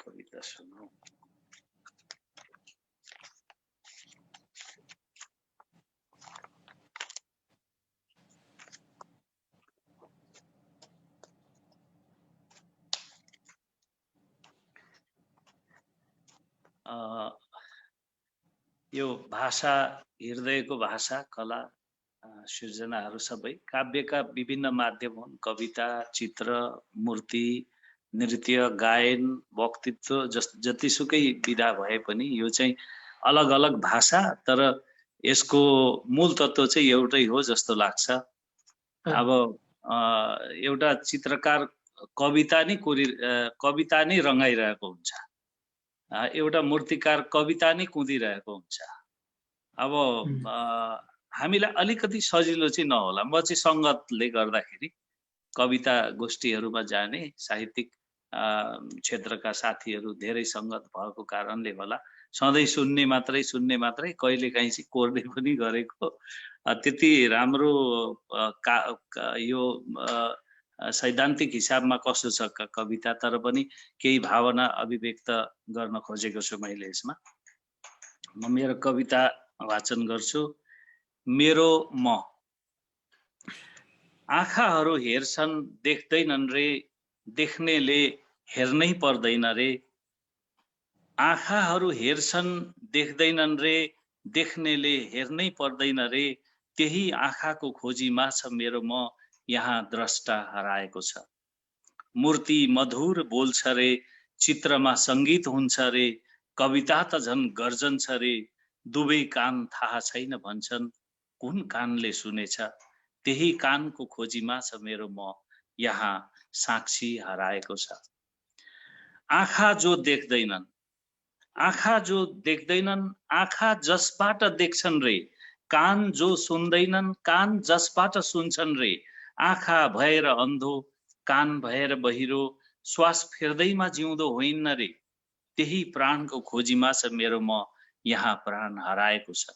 कविता सुनौ। यो भाषा हृदयको भाषा, कला सृजनाहरू सबै काव्यका विभिन्न माध्यम हुन्। कविता, चित्र, मूर्ति, नृत्य, गायन, वक्तृत्व जतिसुकै विधा भए पनि यो चाहिँ अलग अलग भाषा, तर यसको मूल तत्त्व चाहिँ एउटै हो जस्तो लाग्छ। अब एउटा चित्रकार कविता नै रङ्गाइरहेको हुन्छ, एउटा मूर्तिकार कविता नै कुदिरहेको हुन्छ। अब हामीलाई अलिकति सजिलो चाहिँ नहोला। म चाहिँ सङ्गतले गर्दाखेरि कविता गोष्ठीहरूमा जाने, साहित्यिक क्षेत्रका साथीहरू धेरै सङ्गत भएको कारणले होला सधैँ सुन्ने मात्रै कहिलेकाहीँ चाहिँ कोर्ने पनि गरेको। त्यति राम्रो यो सैद्धान्तिक हिसाबमा कस्तो छ कविता, तर पनि केही भावना अभिव्यक्त गर्न खोजेको छु मैले यसमा। म मेरो कविता वाचन गर्छु। मेरो म। आँखाहरू हेर्छन् देख्दैनन् रे, देख्नेले हेर्नै पर्दैन रे। आँखाहरू हेर्छन् देख्दैनन् रे, देख्नेले हेर्नै पर्दैन रे। त्यही आँखाको खोजीमा छ मेरो म, यहाँ द्रष्टा हराएको छ। मूर्ति मधुर बोल्छ रे, चित्रमा सङ्गीत हुन्छ रे। कविता त झन् गर्जन छ रे, दुवै कान थाहा छैन भन्छन्, कुन कानले सुनेछ। त्यही कानको खोजीमा छ मेरो म, यहाँ साक्षी हराएको छ। आँखा जो देख्दैनन्, आँखा जो देख्दैनन्, आँखा जसबाट देख्छन् रे। कान जो सुन्दैनन्, कान जसबाट सुन्छन् रे। आँखा भएर अन्धो, कान भएर बहिरो, श्वास फेर्दैमा जिउँदो होइन रे। त्यही प्राणको खोजीमा छ मेरो म, यहाँ प्राण हराएको छ।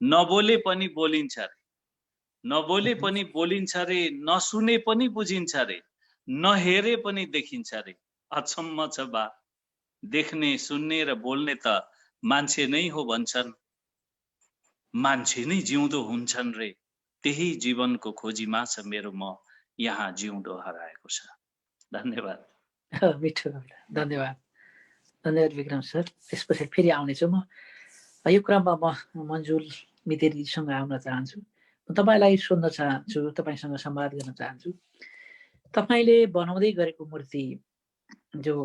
नबोले पनि बोलिन्छ रे, नबोले पनि बोलिन्छ रे, नसुने पनि बुझिन्छ रे, नहेरे पनि देखिन्छ रे। अचम्म छ बा, देख्ने सुन्ने र बोल्ने त मान्छे नै हो भन्छन्, मान्छे नै जिउँदो हुन्छन् रे। त्यही जीवनको खोजीमा छ मेरो म, यहाँ जिउँदो हराएको छ। धन्यवाद। मिठो, धन्यवाद। धन्यवाद विक्रम सर। त्यसपछि फेरि आउनेछु म। यो क्रममा म मन्जुल मितेरीसँग आउन चाहन्छु। तपाईँलाई सोध्न चाहन्छु, तपाईँसँग संवाद गर्न चाहन्छु। तपाईँले बनाउँदै गरेको मूर्ति जो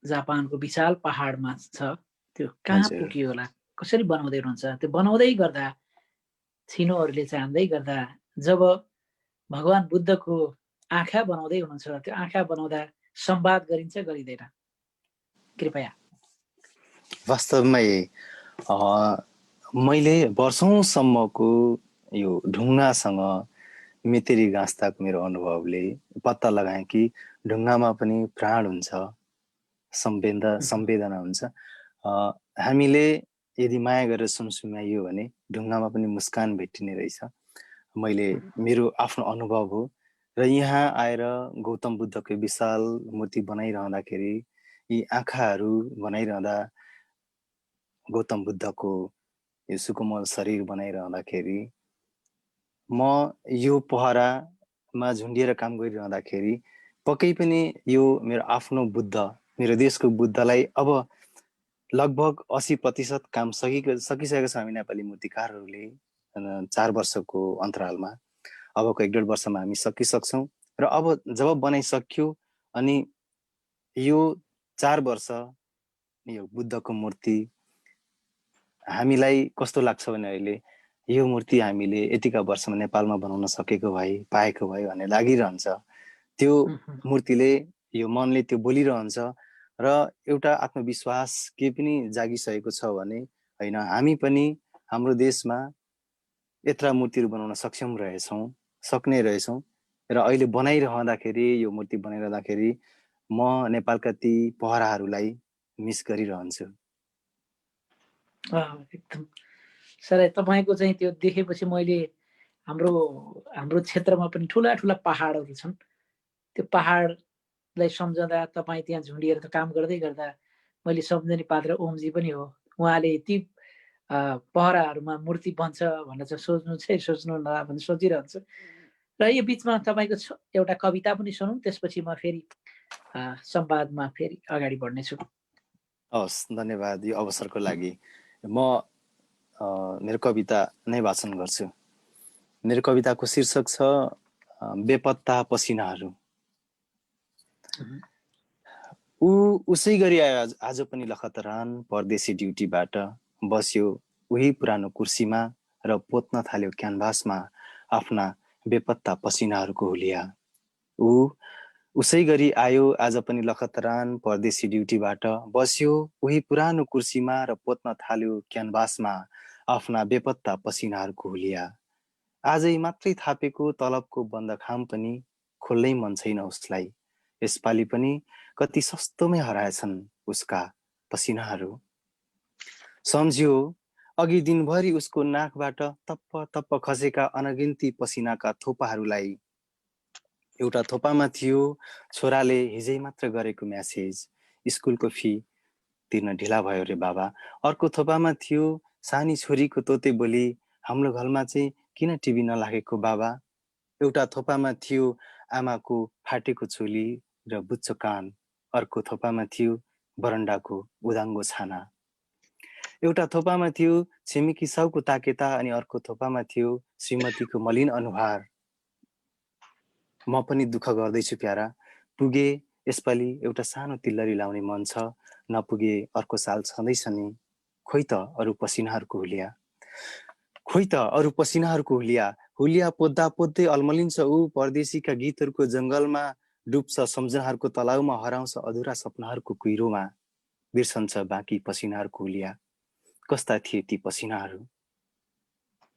जापानको विशाल पहाडमा छ, त्यो कहाँ पुग्यो होला, कसरी बनाउँदै हुनुहुन्छ? त्यो बनाउँदै गर्दा छिनोहरूले चाहँदै गर्दा जब भगवान बुद्धको आँखा बनाउँदै हुनुहुन्छ, त्यो आँखा बनाउँदा संवाद गरिन्छ गरिँदैन? कृपया। वास्तवमै मैले वर्षौंसम्मको यो ढुङ्गासँग मेतेरी गाँस्दाको मेरो अनुभवले पत्ता लगाएँ कि ढुङ्गामा पनि प्राण हुन्छ, संवेदना हुन्छ। हामीले यदि माया गरेर सुमसुमाइयो भने ढुङ्गामा पनि मुस्कान भेटिने रहेछ। मैले मेरो आफ्नो अनुभव हो। र यहाँ आएर गौतम बुद्धको विशाल मूर्ति बनाइरहँदाखेरि, यी आँखाहरू बनाइरहँदा, गौतम बुद्धको यो सुकोमल शरीर बनाइरहँदाखेरि, म यो पहरामा झुन्डिएर काम गरिरहँदाखेरि पक्कै पनि यो मेरो आफ्नो बुद्ध, मेरो देशको बुद्धलाई अब लगभग 80% काम सकिसकेको छ हामी नेपाली मूर्तिकारहरूले 4 वर्षको अन्तरालमा। अबको 1.5 वर्षमा हामी सकिसक्छौँ। र अब जब बनाइसक्यो अनि यो 4 वर्ष यो बुद्धको मूर्ति हामीलाई कस्तो लाग्छ भने अहिले यो मूर्ति हामीले यतिका वर्षमा नेपालमा बनाउन सकेको भए, पाएको भए भन्ने लागिरहन्छ। त्यो मूर्तिले यो मनले त्यो बोलिरहन्छ र एउटा आत्मविश्वास के पनि जागिसकेको छ भने होइन हामी पनि हाम्रो देशमा यत्रा मूर्तिहरू बनाउन सक्षम रहेछौँ, सक्ने रहेछौँ र अहिले बनाइरहँदाखेरि यो मूर्ति बनाइरहँदाखेरि म नेपालका ती पहराहरूलाई मिस गरिरहन्छु। एकदम सर, तपाईँको चाहिँ त्यो देखेपछि मैले हाम्रो क्षेत्रमा पनि ठुला ठुला पहाडहरू छन्। त्यो पहाडलाई सम्झँदा तपाईँ त्यहाँ झुन्डिएर त काम गर्दै गर्दा मैले सम्झने पात्र ओमजी पनि हो। उहाँले ती पहराहरूमा मूर्ति बन्छ भनेर चाहिँ सोच्नु नला भने सोचिरहन्छु। र यो बिचमा तपाईँको एउटा कविता पनि सुनौँ, त्यसपछि म फेरि संवादमा फेरि अगाडि बढ्नेछु। हवस्, धन्यवाद यो अवसरको लागि। म मेरो कविता नै वाचन गर्छु। मेरो कविताको शीर्षक छ बेपत्ता पसिनाहरू। उसै गरी आज पनि लखतरान परदेशी ड्युटीबाट बस्यो उही पुरानो कुर्सीमा र पोत्न थाल्यो क्यानभासमा आफ्ना बेपत्ता पसिनाहरूको हुलिया। उसै गरी आयो आज पनि लखतरान परदेशी ड्युटीबाट बस्यो उही पुरानो कुर्सीमा र पोत्न थाल्यो क्यानभासमा आफ्ना बेपत्ता पसिनाहरूको हुलिया। आजै मात्रै थापेको तलबको बन्द खाम पनि खोल्नै मन छैन उसलाई। यसपालि पनि कति सस्तोमै हराएछन् उसका पसिनाहरू। सम्झ्यो अघि दिनभरि उसको नाकबाट तप्प तप्प खसेका अनगिन्ती पसिनाका थोपाहरूलाई। एउटा थोपामा थियो छोराले हिजै मात्र गरेको म्यासेज, स्कुलको फी तिर्न ढिला भयो रे बाबा। अर्को थोपामा थियो सानी छोरीको तोते बोली, हाम्रो घरमा चाहिँ किन टिभी नलागेको बाबा। एउटा थोपामा थियो आमाको फाटेको चोली र बुच्चो कान। अर्को थोपामा थियो बरन्डाको उदाङ्गो छाना। एउटा थोपामा थियो छिमेकी साउको ताकेता अनि अर्को थोपामा थियो श्रीमतीको मलिन अनुहार। म पनि दुःख गर्दैछु प्यारा, पुगे यसपालि एउटा सानो तिल्लरी लाउने मन छ, नपुगे अर्को साल छँदैछ नि। खोइ त अरू पसिनाहरूको हुलिया, खोइ त अरू पसिनाहरूको हुलिया। हुलिया पोद्दा पोद्दै अल्मलिन्छ ऊ परदेशीका गीतहरूको जङ्गलमा, डुब्छ सम्झनाहरूको तलाउमा, हराउँछ अधुरा सपनाहरूको कुहिरोमा। बिर्सन्छ बाँकी पसिनाहरूको हुलिया। कस्ता थिए ती पसिनाहरू,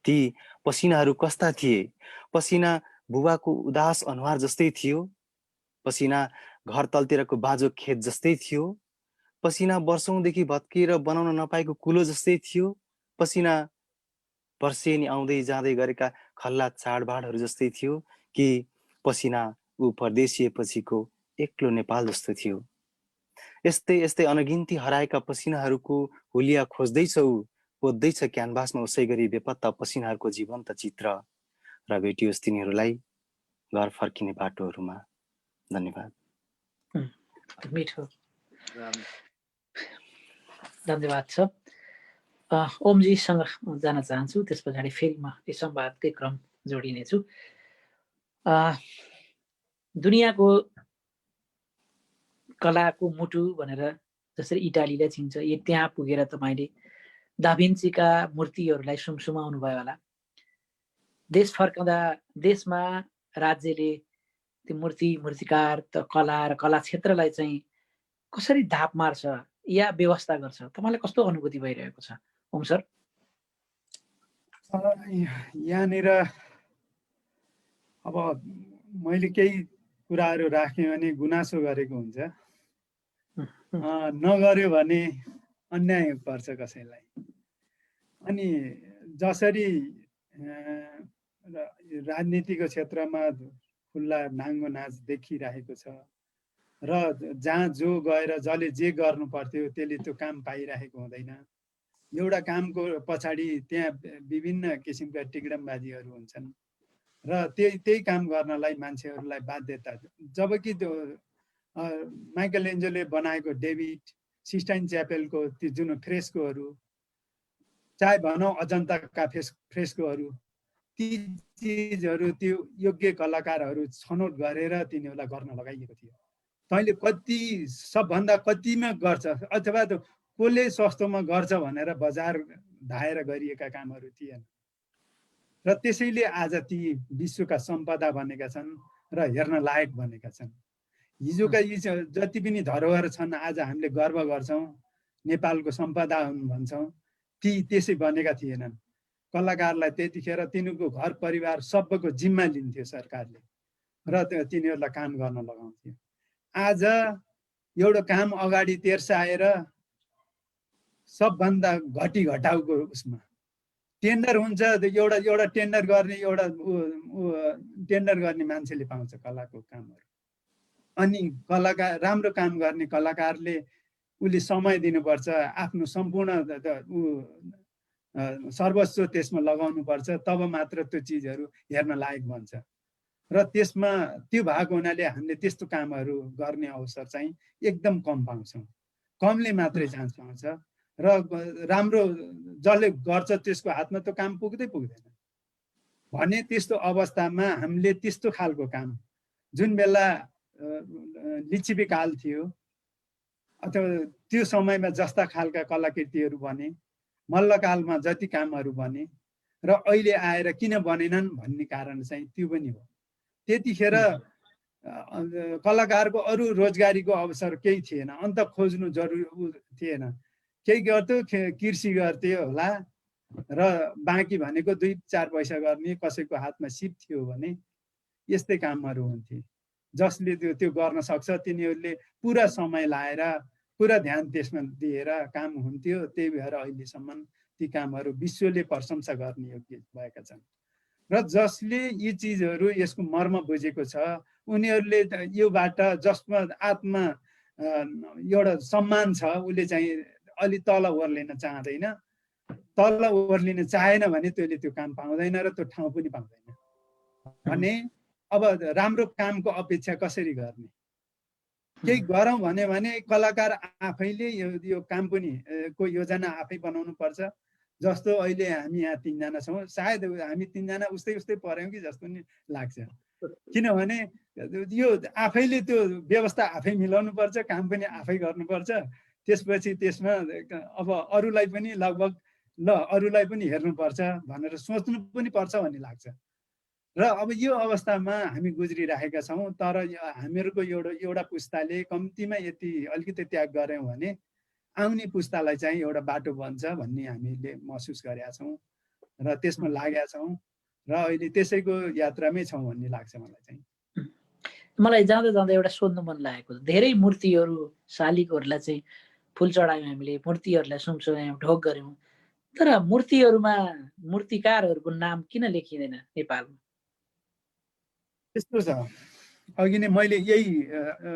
ती पसिनाहरू कस्ता थिए। पसिना बुबाको उदास अनुहार जस्तै थियो, पसिना घर तलतिरको बाँझो खेत जस्तै थियो, पसिना वर्षौंदेखि भत्किएर बनाउन नपाएको कुलो जस्तै थियो, पसिना वर्षेनी आउँदै जाँदै गरेका खल्ला चाडबाडहरू जस्तै थियो, कि पसिना ऊ परदेशिएपछिको एक्लो नेपाल जस्तो थियो। यस्तै यस्तै अनगिन्ती हराएका पसिनाहरूको हुलिया खोज्दैछ ऊ, पोद्दैछ क्यानभासमा उसै गरी बेपत्ता पसिनाहरूको जीवन्त चित्र, र भेटियोस् तिनीहरूलाई घर फर्किने बाटोहरूमा। धन्यवाद। मिठो, धन्यवाद छ। ओमजीसँग जान चाहन्छु, त्यस पछाडि फेरि म यो संवादकै क्रम जोडिनेछु। दुनियाँको कलाको मुटु भनेर जसरी इटालीलाई चिन्छ, त्यहाँ पुगेर तपाईँले दाभिन्चीका मूर्तिहरूलाई सुमसुमाउनु भयो होला। देश फर्कँदा देशमा राज्यले त्यो मूर्तिकार त कला र कला क्षेत्रलाई चाहिँ कसरी धाप मार्छ या व्यवस्था गर्छ, तपाईँलाई कस्तो अनुभूति भइरहेको छ ओम सर? यहाँनिर अब मैले केही कुराहरू राखेँ भने गुनासो गरेको हुन्छ, नगर्यो भने अन्याय पर्छ कसैलाई। अनि जसरी राजनीतिको क्षेत्रमा खुल्ला नाङ्गो नाच देखिरहेको छ र जहाँ जो गएर जसले जे गर्नु पर्थ्यो त्यसले त्यो काम पाइरहेको हुँदैन। एउटा कामको पछाडि त्यहाँ विभिन्न किसिमका टिकडमबाजीहरू हुन्छन् र त्यही काम गर्नलाई मान्छेहरूलाई बाध्यता। जबकि त्यो माइकल एन्जोले बनाएको डेभिड, सिस्टाइन च्यापेलको त्यो जुन फ्रेस्कोहरू, चाहे भनौँ अजन्ताका फ्रेस्कोहरू, ती चिजहरू त्यो योग्य कलाकारहरू छनौट गरेर तिनीहरूलाई गर्न लगाइएको थियो। तैँले कति सबभन्दा कतिमा गर्छ, अथवा त्यो कसले सस्तोमा गर्छ भनेर बजार धाएर गरिएका कामहरू थिएन। र त्यसैले आज ती विश्वका सम्पदा बनेका छन् र हेर्न लायक बनेका छन्। हिजोका यी जति पनि धरोहर छन् आज हामीले गर्व गर्छौँ, नेपालको सम्पदा हुन् भन्छौँ, ती त्यसै बनेका थिएनन्। कलाकारलाई त्यतिखेर तिनीहरूको घर परिवार सबैको जिम्मा लिन्थ्यो सरकारले र तिनीहरूलाई काम गर्न लगाउँथ्यो। आज एउटा काम अगाडि तेर्साएर सबभन्दा घटाउको उसमा टेन्डर हुन्छ, एउटा टेन्डर गर्ने टेन्डर गर्ने मान्छेले पाउँछ कलाको कामहरू। अनि कलाकार राम्रो काम गर्ने कलाकारले उसले समय दिनुपर्छ, आफ्नो सम्पूर्ण सर्वस्व त्यसमा लगाउनुपर्छ, तब मात्र त्यो चिजहरू हेर्न लायक बन्छ। र त्यसमा त्यो भएको हुनाले हामीले त्यस्तो कामहरू गर्ने अवसर चाहिँ एकदम कम पाउँछौँ, कमले मात्रै चान्स पाउँछ। र राम्रो जसले गर्छ त्यसको हातमा त्यो काम पुग्दैन भने त्यस्तो अवस्थामा हामीले त्यस्तो खालको काम जुन बेला लिच्छिपीकाल थियो अथवा त्यो समयमा जस्ता खालका कलाकृतिहरू बने, मल्लकालमा जति कामहरू बने र अहिले आएर किन बनेनन् भन्ने कारण चाहिँ त्यो पनि हो। त्यतिखेर कलाकारको अरू रोजगारीको अवसर केही थिएन, अन्त खोज्नु जरुरी थिएन। केही गर्थ्यो, कृषि गर्थ्यो होला र बाँकी भनेको 2-4 पैसा गर्ने कसैको हातमा सिप थियो भने यस्तै कामहरू हुन्थे। जसले त्यो गर्न सक्छ तिनीहरूले पुरा समय लाएर पुरा ध्यान त्यसमा दिएर काम हुन्थ्यो। त्यही भएर अहिलेसम्म ती कामहरू विश्वले प्रशंसा गर्ने योग्य भएका छन्। र जसले यी चिजहरू यसको मर्म बुझेको छ उनीहरूले योबाट जसमा आत्मा एउटा सम्मान छ उसले चाहिँ अलि तल ओर्लिन चाहँदैन। तल ओर्लिन चाहेन भने त्यसले त्यो काम पाउँदैन र त्यो ठाउँ पनि पाउँदैन। भने अब राम्रो कामको अपेक्षा कसरी गर्ने? केही गरौँ भने कलाकार आफैले यो काम पनि को योजना आफै बनाउनु पर्छ। जस्तो अहिले हामी यहाँ 3 जना छौँ, सायद हामी 3 जना उस्तै पर्यौँ कि जस्तो नि लाग्छ। किनभने यो आफैले त्यो व्यवस्था आफै मिलाउनु पर्छ, काम पनि आफै गर्नुपर्छ। त्यसपछि त्यसमा अब अरूलाई पनि लगभग अरूलाई पनि हेर्नुपर्छ भनेर सोच्नु पनि पर्छ भन्ने लाग्छ। र अब यो अवस्थामा हामी गुज्रिरहेका छौँ। तर हामीहरूको एउटा पुस्ताले कम्तीमा यति अलिकति त्याग गऱ्यौँ भने आउने पुस्तालाई चाहिँ एउटा बाटो बन्छ भन्ने हामीले महसुस गरेका छौँ र त्यसमा लागेका छौँ र अहिले त्यसैको यात्रामै छौँ भन्ने लाग्छ मलाई चाहिँ। मलाई जाँदा एउटा सोध्नु मन लागेको छ, धेरै मूर्तिहरू शालिगहरूलाई चाहिँ फुल चढायौँ हामीले, मूर्तिहरूलाई सुमसुमायौँ, ढोग गऱ्यौँ, तर मूर्तिहरूमा मूर्तिकारहरूको नाम किन लेखिँदैन नेपालमा? यस्तो छ, अघि नै मैले यही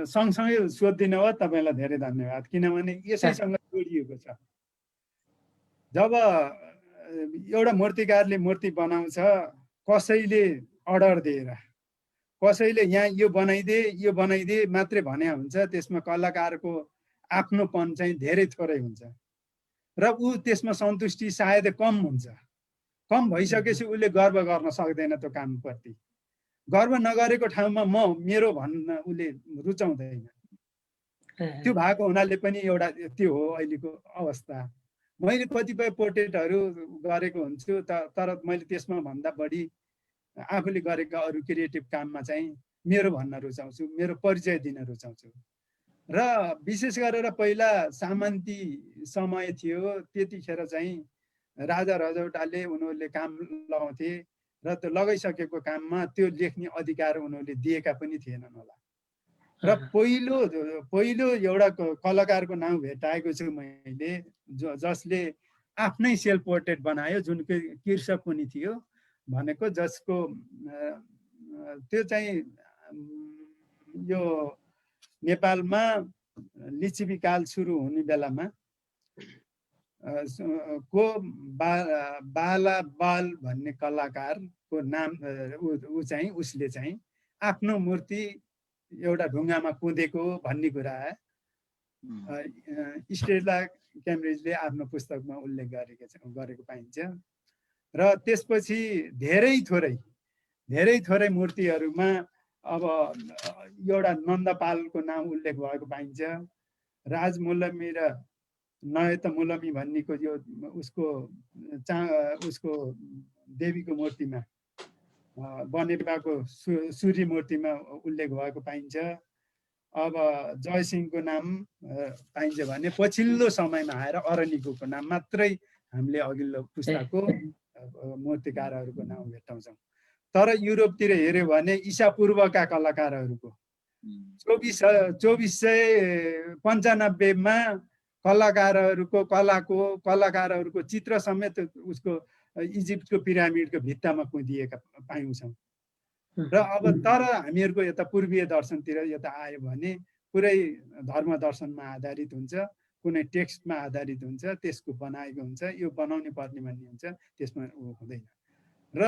सँगसँगै सोधिदिनु भयो, तपाईँलाई धेरै धन्यवाद। किनभने यसैसँग जोडिएको छ। जब एउटा मूर्तिकारले मूर्ति बनाउँछ, कसैले अर्डर दिएर कसैले यहाँ यो बनाइदे मात्रै भने हुन्छ, त्यसमा कलाकारको आफ्नोपन चाहिँ धेरै थोरै हुन्छ र ऊ त्यसमा सन्तुष्टि सायद कम हुन्छ। कम भइसकेपछि उसले गर्व गर्न सक्दैन त्यो कामप्रति। गर्व नगरेको ठाउँमा मेरो भन्न उसले रुचाउँदैन। त्यो भएको हुनाले पनि एउटा त्यो हो अहिलेको अवस्था। मैले कतिपय पोर्ट्रेटहरू गरेको हुन्छु, तर मैले त्यसमा भन्दा बढी आफूले गरेका अरू क्रिएटिभ काममा चाहिँ मेरो भन्न रुचाउँछु, मेरो परिचय दिन रुचाउँछु। र विशेष गरेर पहिला सामन्ती समय थियो, त्यतिखेर चाहिँ राजा रजौटाले उनीहरूले काम लगाउँथे र त्यो लगाइसकेको काममा त्यो लेख्ने अधिकार उनीहरूले दिएका पनि थिएनन् होला। र पहिलो एउटा कलाकारको नाम भेटाएको छु मैले, जसले आफ्नै सेल्फ पोर्ट्रेट बनायो, जुन कृषक पनि थियो भनेको, जसको त्यो चाहिँ यो नेपालमा लिच्छिपीकाल सुरु हुने बेलामा को बाला बाल भन्ने कलाकारको नाम उसले चाहिँ आफ्नो मूर्ति एउटा ढुङ्गामा कुदेको भन्ने कुरा स्टेला क्याम्ब्रिजले आफ्नो पुस्तकमा उल्लेख गरेको पाइन्छ। र त्यसपछि धेरै थोरै मूर्तिहरूमा अब एउटा नन्दपालको नाम उल्लेख भएको पाइन्छ। राज मुलमी र नयत मुलमी भन्नेको यो उसको देवीको मूर्तिमा बनेपाको सूर्य मूर्तिमा उल्लेख भएको पाइन्छ। अब जयसिंहको नाम पाइन्छ भने पछिल्लो समयमा आएर अरनिकोको नाम मात्रै हामीले अघिल्लो पुस्ताको मूर्तिकारहरूको नाम भेट्टाउँछौँ। तर युरोपतिर हेऱ्यो भने ईसा पूर्वका कलाकारहरूको 2495 कलाकारहरूको चित्र समेत उसको इजिप्टको पिरामिडको भित्तामा कुदिएका पाउँछौँ। र अब तर हामीहरूको यता पूर्वीय दर्शनतिर यता आयो भने पुरै धर्म दर्शनमा आधारित हुन्छ, कुनै टेक्स्टमा आधारित हुन्छ, त्यसको बनाएको हुन्छ, यो बनाउनै पर्ने भन्ने हुन्छ, त्यसमा हुँदैन। र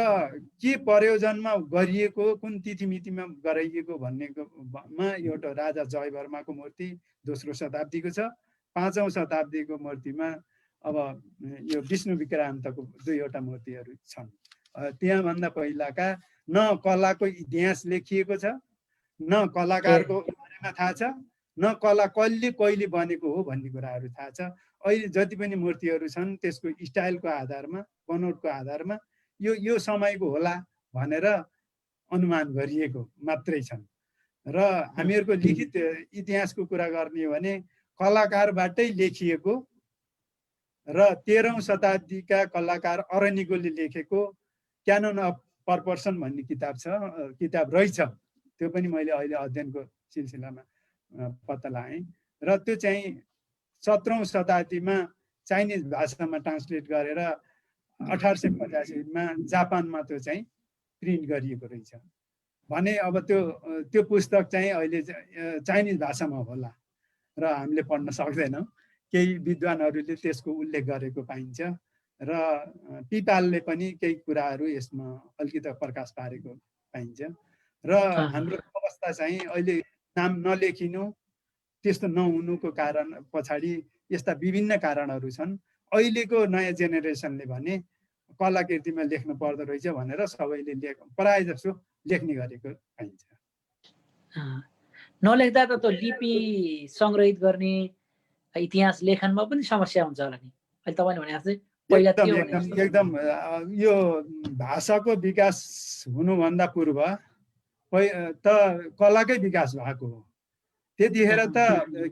के प्रयोजनमा गरिएको, कुन तिथिमितिमा गराइएको भन्नेमा एउटा राजा जयवर्माको मूर्ति 2रो शताब्दीको छ। 5औं शताब्दीको मूर्तिमा अब यो विष्णु विक्रान्तको 2वटा मूर्तिहरू छन्। त्यहाँभन्दा पहिलाका न कलाको इतिहास लेखिएको छ, न कलाकारको बारेमा थाहा छ, न कला कहिले बनेको हो भन्ने कुराहरू थाहा छ। अहिले जति पनि मूर्तिहरू छन् त्यसको स्टाइलको आधारमा, बनोटको आधारमा यो समयको होला भनेर अनुमान गरिएको मात्रै छन्। र हामीहरूको लिखित इतिहासको कुरा गर्ने हो भने कलाकारबाटै लेखिएको र 13औं शताब्दीका कलाकार अरनिकोले लेखेको क्यानन अफ प्रपोर्सन भन्ने किताब रहेछ। त्यो पनि मैले अहिले अध्ययनको सिलसिलामा पत्ता लगाएँ। र त्यो चाहिँ 17औं शताब्दीमा चाइनिज भाषामा ट्रान्सलेट गरेर 1885मा जापानमा त्यो चाहिँ प्रिन्ट गरिएको रहेछ भने अब त्यो पुस्तक चाहिँ अहिले चाइनिज भाषामा होला र हामीले पढ्न सक्दैनौँ। केही विद्वानहरूले त्यसको उल्लेख गरेको पाइन्छ र पिपालले पनि केही कुराहरू यसमा अलिकति प्रकाश पारेको पाइन्छ। र हाम्रो अवस्था चाहिँ अहिले नाम नलेखिनु, त्यस्तो नहुनुको कारण पछाडि यस्ता विभिन्न कारणहरू छन्। अहिलेको नयाँ जेनेरेसनले भने कलाकृतिमा लेख्नु पर्दो रहेछ भनेर सबैले प्राय जसो लेख्ने गरेको पाइन्छ। नलेख्दा त त्यो लिपि सङ्ग्रहित गर्ने इतिहास लेखनमा पनि समस्या हुन्छ होला नि। अहिले तपाईँले भने जस्तै पहिला त्यो एकदम यो भाषाको विकास हुनुभन्दा पूर्व त कलाकै विकास भएको हो। त्यतिखेर त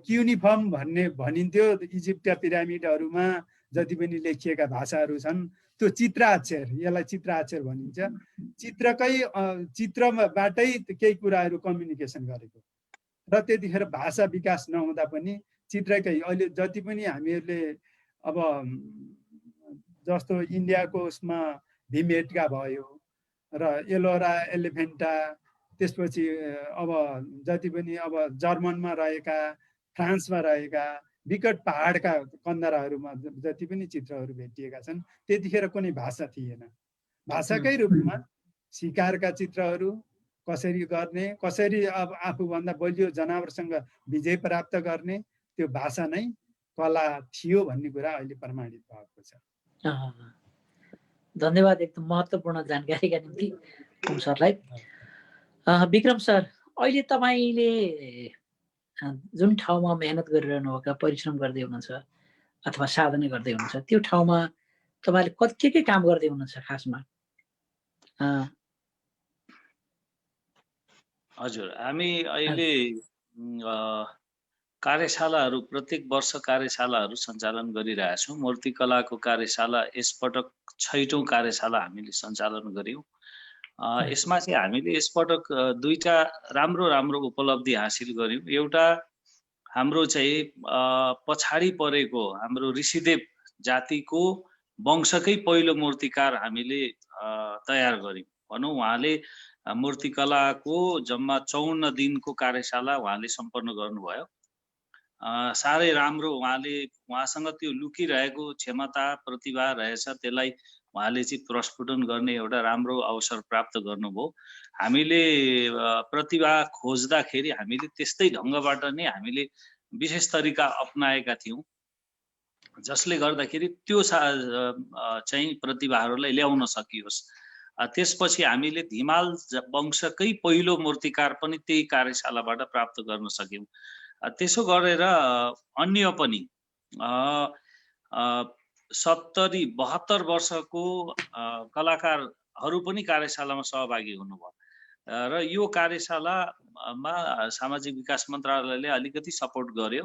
क्युनिफर्म भनिन्थ्यो। इजिप्टका पिरामिडहरूमा जति पनि लेखिएका भाषाहरू छन् त्यो चित्राक्षर, यसलाई चित्राक्षर भनिन्छ। चित्रबाटै केही कुराहरू कम्युनिकेसन गरेको र त्यतिखेर भाषा विकास नहुँदा पनि चित्रकै अहिले जति पनि हामीहरूले अब जस्तो इन्डियाको उसमा भिमबेटका भयो र एलोरा एलिफेन्टा, त्यसपछि अब जति पनि अब जर्मनमा रहेका, फ्रान्समा रहेका विकट पहाडका कन्दराहरूमा जति पनि चित्रहरू भेटिएका छन् त्यतिखेर कुनै भाषा थिएन। भाषाकै रूपमा शिकारका चित्रहरू कसरी गर्ने, कसरी अब आफूभन्दा बलियो जनावरसँग विजय प्राप्त गर्ने, त्यो भाषा नै कला थियो भन्ने कुरा अहिले प्रमाणित भएको छ। धन्यवाद एकदम महत्त्वपूर्ण जानकारीका निम्ति ओम सरलाई। विक्रम सर, अहिले तपाईँले जुन ठाउँमा मेहनत गरिरहनु भएका, परिश्रम गर्दै हुनुहुन्छ अथवा साधना गर्दै हुनुहुन्छ, त्यो ठाउँमा तपाईँले के काम गर्दै हुनुहुन्छ खासमा? हजुर, हामी अहिले कार्यशालाहरू प्रत्येक वर्ष कार्यशालाहरू सञ्चालन गरिरहेछौँ। मूर्तिकलाको कार्यशाला यसपटक 6औं कार्यशाला हामीले सञ्चालन गऱ्यौँ। यसमा चाहिँ हामीले यसपटक 2टा राम्रो उपलब्धि हासिल गऱ्यौँ। एउटा हाम्रो चाहिँ पछाडि परेको हाम्रो ऋषिदेव जातिको वंशकै पहिलो मूर्तिकार हामीले तयार गऱ्यौँ भनौँ। उहाँले मूर्तिकलाको जम्मा 54 दिनको कार्यशाला उहाँले सम्पन्न गर्नुभयो। साह्रै राम्रो, उहाँसँग त्यो लुकिरहेको क्षमता प्रतिभा रहेछ, त्यसलाई उहाँले चाहिँ प्रस्फुटन गर्ने एउटा राम्रो अवसर प्राप्त गर्नुभयो। हामीले प्रतिभा खोज्दाखेरि हामीले त्यस्तै ढङ्गबाट नै हामीले विशेष तरिका अपनाएका थियौँ, जसले गर्दाखेरि त्यो चाहिँ प्रतिभाहरूलाई ल्याउन सकियोस्। त्यसपछि हामीले धिमाल वंशकै पहिलो मूर्तिकार पनि त्यही कार्यशालाबाट प्राप्त गर्न सक्यौँ। त्यसो गरेर अन्य पनि 70-72 वर्षको कलाकारहरू पनि कार्यशालामा सहभागी हुनुभयो र यो कार्यशालामा सामाजिक विकास मन्त्रालयले अलिकति सपोर्ट गर्यो।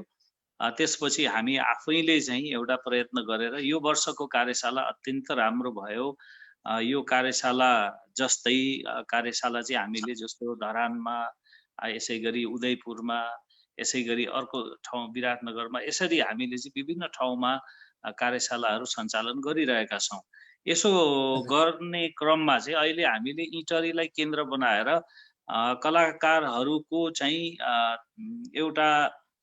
त्यसपछि हामी आफैले चाहिँ एउटा प्रयत्न गरेर यो वर्षको कार्यशाला अत्यन्त राम्रो भयो। यो कार्यशाला जस्तै कार्यशाला चाहिँ हामीले जस्तो धरानमा, यसै गरी उदयपुरमा, यसै गरी अर्को ठाउँ विराटनगरमा, यसरी हामीले चाहिँ विभिन्न ठाउँमा कार्यशालाहरू सञ्चालन गरिरहेका छौँ। यसो गर्ने क्रममा चाहिँ अहिले हामीले इटरीलाई केन्द्र बनाएर कलाकारहरूको चाहिँ एउटा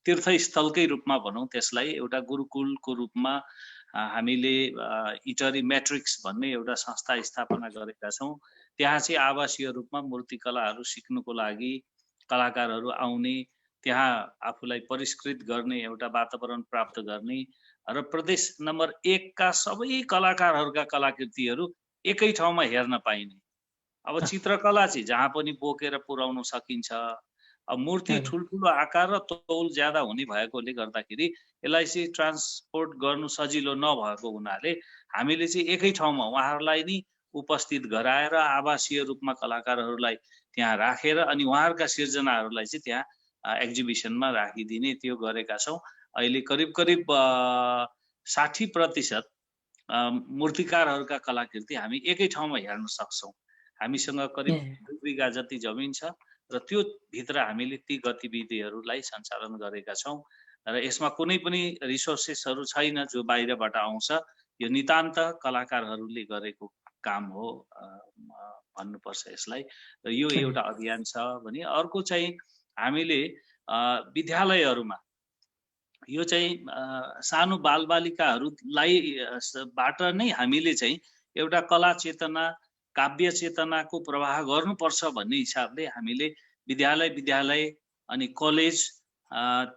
तीर्थस्थलकै रूपमा भनौँ त्यसलाई, एउटा गुरुकुलको रूपमा हामीले इटरी म्याट्रिक्स भन्ने एउटा संस्था स्थापना गरेका छौँ। त्यहाँ चाहिँ आवासीय रूपमा मूर्तिकलाहरू सिक्नुको लागि कलाकारहरू आउने, त्यहाँ आफूलाई परिष्कृत गर्ने एउटा वातावरण प्राप्त गर्ने र प्रदेश नम्बर 1 का सबै कलाकारहरूका कलाकृतिहरू एकै ठाउँमा हेर्न पाइने। अब चित्रकला चाहिँ जहाँ पनि बोकेर पुर्याउन सकिन्छ। अब मूर्ति ठुल्ठुलो आकार र तौल ज्यादा हुने भएकोले गर्दाखेरि यसलाई चाहिँ ट्रान्सपोर्ट गर्नु सजिलो नभएको हुनाले हामीले चाहिँ एकै ठाउँमा उहाँहरूलाई नै उपस्थित गराएर आवासीय रूपमा कलाकारहरूलाई त्यहाँ राखेर अनि उहाँहरूका सिर्जनाहरूलाई चाहिँ त्यहाँ एक्जिबिसनमा राखिदिने त्यो गरेका छौँ। अहिले करिब 60% मूर्तिकारहरूका कलाकृति हामी एकै ठाउँमा हेर्न सक्छौँ। हामीसँग करिब 2 बिघा जति जमिन छ र त्यो भित्र हामीले ती गतिविधिहरूलाई सञ्चालन गरेका छौँ र यसमा कुनै पनि रिसोर्सेसहरू छैन जो बाहिरबाट आउँछ। यो नितान्त कलाकारहरूले गरेको काम हो भन्नुपर्छ यसलाई। र यो एउटा अभियान छ भने अर्को चाहिँ हामीले विद्यालयहरूमा यो चाहिँ सानो बालबालिकाहरूलाई बाट नै हामीले चाहिँ एउटा कला चेतना, काव्य चेतनाको प्रवाह गर्नुपर्छ भन्ने हिसाबले हामीले विद्यालय अनि कलेज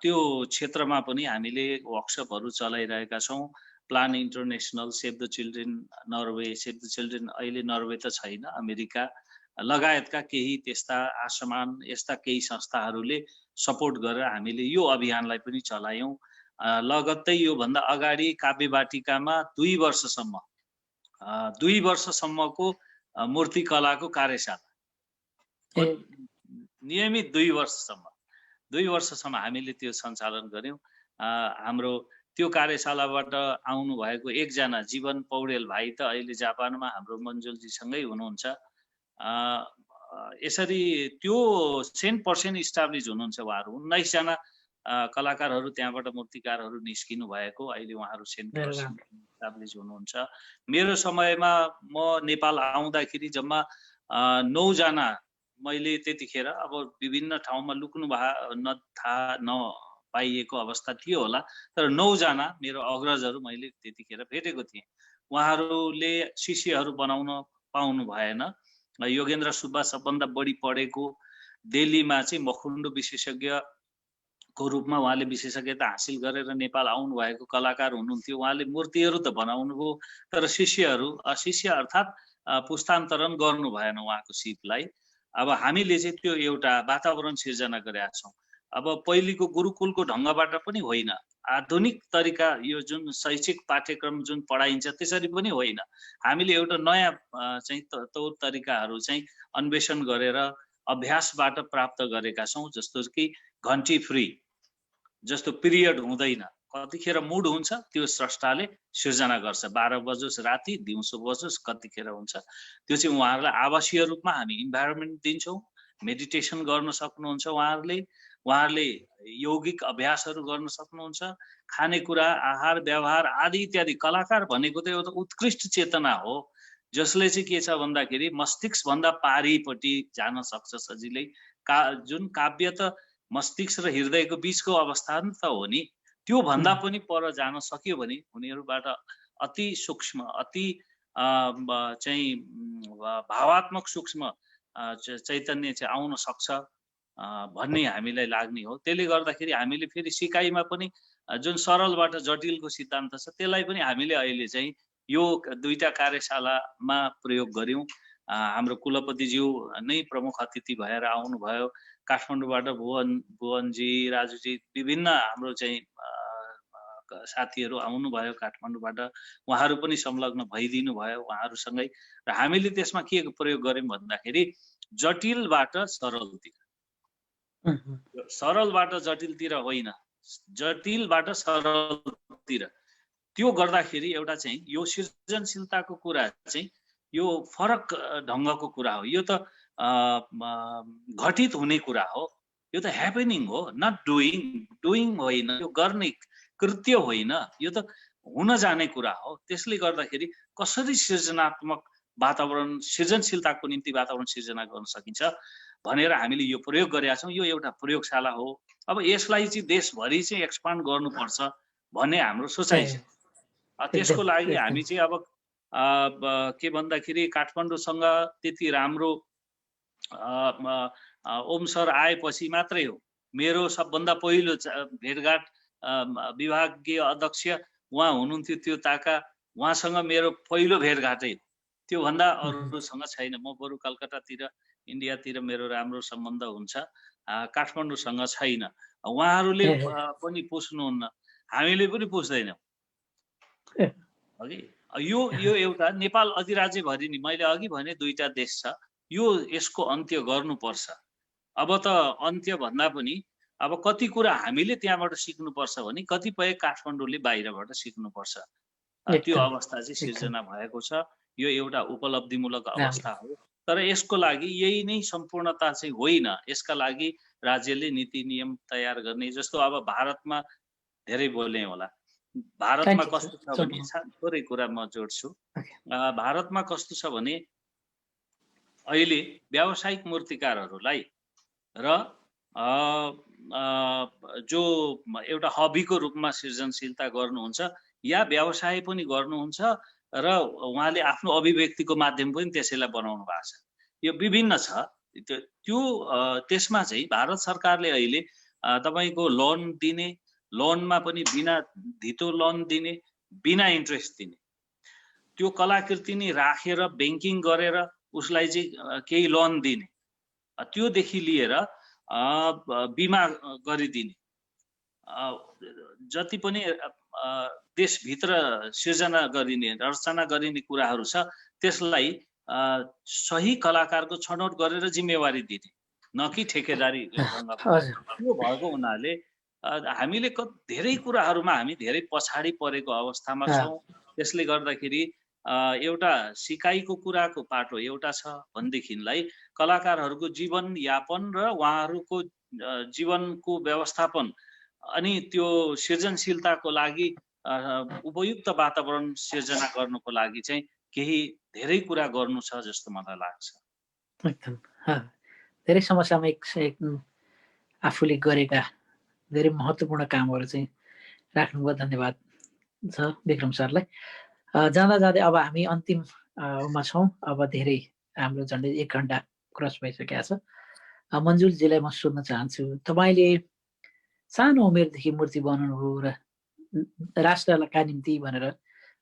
त्यो क्षेत्रमा पनि हामीले वर्कसपहरू चलाइरहेका छौँ। Plan international, save the children Norway, save the children अहिले नर्वे त छैन, अमेरिका लगायतका केही त्यस्ता आसमान यस्ता केही संस्थाहरूले सपोर्ट गरेर हामीले यो अभियानलाई पनि चलायौँ। लगत्तै योभन्दा अगाडि काव्यवाटिकामा 2 वर्षसम्मको मूर्तिकलाको कार्यशाला नियमित 2 वर्षसम्म हामीले त्यो सञ्चालन गऱ्यौँ। हाम्रो त्यो कार्यशालाबाट आउनु भएको एकजना जीवन पौडेल भाइ त अहिले जापानमा हाम्रो मन्जुलजीसँगै हुनुहुन्छ। यसरी त्यो 100% इस्टाब्लिज हुनुहुन्छ उहाँहरू। 19 जना कलाकारहरू त्यहाँबाट मूर्तिकारहरू निस्किनु भएको, अहिले उहाँहरू 100% इस्टाब्लिज हुनुहुन्छ। मेरो समयमा म नेपाल आउँदाखेरि जम्मा 9 जना मैले त्यतिखेर अब विभिन्न ठाउँमा लुक्नु थाहा नपाइएको अवस्था थियो होला, तर 9 जना मेरो अग्रजहरू मैले त्यतिखेर भेटेको थिएँ। उहाँहरूले शिष्यहरू बनाउन पाउनु भएन। योगेन्द्र सुब्बा सबभन्दा बढी पढेको, दिल्लीमा चाहिँ मखुण्ड विशेषज्ञको रूपमा उहाँले विशेषज्ञता हासिल गरेर नेपाल आउनु भएको कलाकार हुनुहुन्थ्यो। उहाँले मूर्तिहरू त बनाउनु भयो, तर शिष्य अर्थात् पुस्तान्तरण गर्नु भएन उहाँको सिपलाई। अब हामीले चाहिँ त्यो एउटा वातावरण सिर्जना गरेका छौँ। अब पहिलेको गुरुकुलको ढङ्गबाट पनि होइन, आधुनिक तरिका यो जुन शैक्षिक पाठ्यक्रम जुन पढाइन्छ त्यसरी पनि होइन। हामीले एउटा नयाँ चाहिँ तौर तरिकाहरू चाहिँ अन्वेषण गरेर अभ्यासबाट प्राप्त गरेका छौँ। जस्तो कि घन्टी फ्री, जस्तो पिरियड हुँदैन, कतिखेर मुड हुन्छ त्यो स्रष्टाले सिर्जना गर्छ। 12 बजोस् राति, दिउँसो बजोस्, कतिखेर हुन्छ त्यो चाहिँ उहाँहरूलाई आवासीय रूपमा हामी इन्भाइरोमेन्ट दिन्छौँ। मेडिटेसन गर्न सक्नुहुन्छ उहाँहरूले यौगिक अभ्यासहरू गर्न सक्नुहुन्छ। खानेकुरा, आहार व्यवहार आदि इत्यादि। कलाकार भनेको त एउटा उत्कृष्ट चेतना हो जसले चाहिँ के छ भन्दाखेरि मस्तिष्क भन्दा पारिपट्टि जान सक्छ सजिलै। जुन काव्य त मस्तिष्क र हृदयको बीचको अवस्था त हो नि, त्यो भन्दा पनि पर जान सक्यो भने उनीहरूबाट अति सूक्ष्म, अति चाहिँ भावात्मक सूक्ष्म चैतन्य चाहिँ आउन सक्छ भन्ने हामीलाई लाग्ने हो। त्यसले गर्दाखेरि हामीले फेरि सिकाइमा पनि जुन सरलबाट जटिलको सिद्धान्त छ त्यसलाई पनि हामीले अहिले चाहिँ यो 2टा कार्यशालामा प्रयोग गर्यौं। हाम्रो कुलपतिज्यू नै प्रमुख अतिथि भएर आउनुभयो। काठमाडौँबाट भुवनजी, राजुजी, विभिन्न हाम्रो चाहिँ साथीहरू आउनुभयो काठमाडौँबाट, उहाँहरू पनि संलग्न भइदिनु भयो उहाँहरूसँगै। र हामीले त्यसमा के प्रयोग गर्यौं भन्दाखेरि जटिलबाट सरलतिर, सरलबाट जटिलतिर होइन, जटिलबाट सरलतिर। त्यो गर्दाखेरि एउटा चाहिँ यो सृजनशीलताको कुरा चाहिँ यो फरक ढङ्गको कुरा हो। यो त घटित हुने कुरा हो, यो त ह्यापनिङ हो, नट डुइङ। डुइङ होइन, यो गर्ने कृत्य होइन, यो त हुन जाने कुरा हो। त्यसले गर्दाखेरि कसरी सृजनात्मक वातावरण, सृजनशीलताको निम्ति वातावरण सिर्जना गर्न सकिन्छ भनेर हामीले यो प्रयोग गरेका छौँ। यो एउटा प्रयोगशाला हो। अब यसलाई चाहिँ देशभरि चाहिँ एक्सपान्ड गर्नुपर्छ भन्ने हाम्रो सोचाइ छ। त्यसको लागि हामी चाहिँ अब के भन्दाखेरि काठमाडौँसँग त्यति राम्रो ओम सर आएपछि मात्रै हो मेरो सबभन्दा पहिलो भेटघाट विभागीय अध्यक्ष उहाँ हुनुहुन्थ्यो त्यो ताका, उहाँसँग मेरो पहिलो भेटघाटै हो। त्योभन्दा अरूसँग छैन। म बरु कलकत्तातिर इन्डियातिर मेरो राम्रो सम्बन्ध हुन्छ, काठमाडौँसँग छैन। उहाँहरूले पनि पुस्नुहुन्न, हामीले पनि पुस्दैनौँ। यो एउटा नेपाल अधिराज्यभरि नि मैले अघि भने दुईटा देश छ, यो यसको अन्त्य गर्नुपर्छ। अब त अन्त्य भन्दा पनि अब कति कुरा हामीले त्यहाँबाट सिक्नुपर्छ भने कतिपय काठमाडौँले बाहिरबाट सिक्नुपर्छ। त्यो अवस्था चाहिँ सिर्जना भएको छ। यो एउटा उपलब्धिमूलक अवस्था हो। तर यसको लागि यही नै सम्पूर्णता चाहिँ होइन। यसका लागि राज्यले नीति नियम तयार गर्ने, जस्तो अब भारतमा धेरै बोल्ने होला। भारतमा कस्तो छ भने, थोरै कुरा म जोड्छु। भारतमा कस्तो छ भने अहिले व्यावसायिक मूर्तिकारहरूलाई र जो एउटा हबीको रूपमा सृजनशीलता गर्नुहुन्छ या व्यवसाय पनि गर्नुहुन्छ र उहाँले आफ्नो अभिव्यक्तिको माध्यम पनि त्यसैलाई बनाउनु भएको छ। यो विभिन्न छ। त्यो त्यसमा चाहिँ भारत सरकारले अहिले तपाईको लोन दिने, लोनमा पनि बिना धितो लोन दिने, बिना इन्ट्रेस्ट दिने, त्यो कलाकृति नै राखेर ब्याङ्किङ गरेर उसलाई चाहिँ केही लोन दिने, त्योदेखि लिएर बिमा गरिदिने, जति पनि देशभित्र सिर्जना गरिने, रचना गरिने कुराहरू छ त्यसलाई सही कलाकारको छनौट गरेर जिम्मेवारी दिने, न कि ठेकेदारी त्यो भएको हुनाले हामीले धेरै कुराहरूमा हामी धेरै पछाडि परेको अवस्थामा छौँ। त्यसले गर्दाखेरि एउटा सिकाइको कुराको पाटो एउटा छ भनेदेखिलाई कलाकारहरूको जीवन यापन र उहाँहरूको जीवनको व्यवस्थापन अनि त्यो सृजनशीलताको लागि उपयुक्त वातावरण सिर्जना गर्नुको लागि चाहिँ केही धेरै कुरा गर्नु छ जस्तो मलाई लाग्छ। एकदम धेरै समसामयिक आफूले गरेका धेरै महत्त्वपूर्ण कामहरू चाहिँ राख्नुभयो। धन्यवाद छ विक्रम सरलाई। जाँदा जाँदै अब हामी अन्तिममा छौँ। अब धेरै हाम्रो झन्डै 1 घन्टा क्रस भइसकेको छ। मन्जुलजीलाई म सोध्न चाहन्छु, तपाईँले सानो उमेरदेखि मूर्ति बनाउनुभयो र राष्ट्रका निम्ति भनेर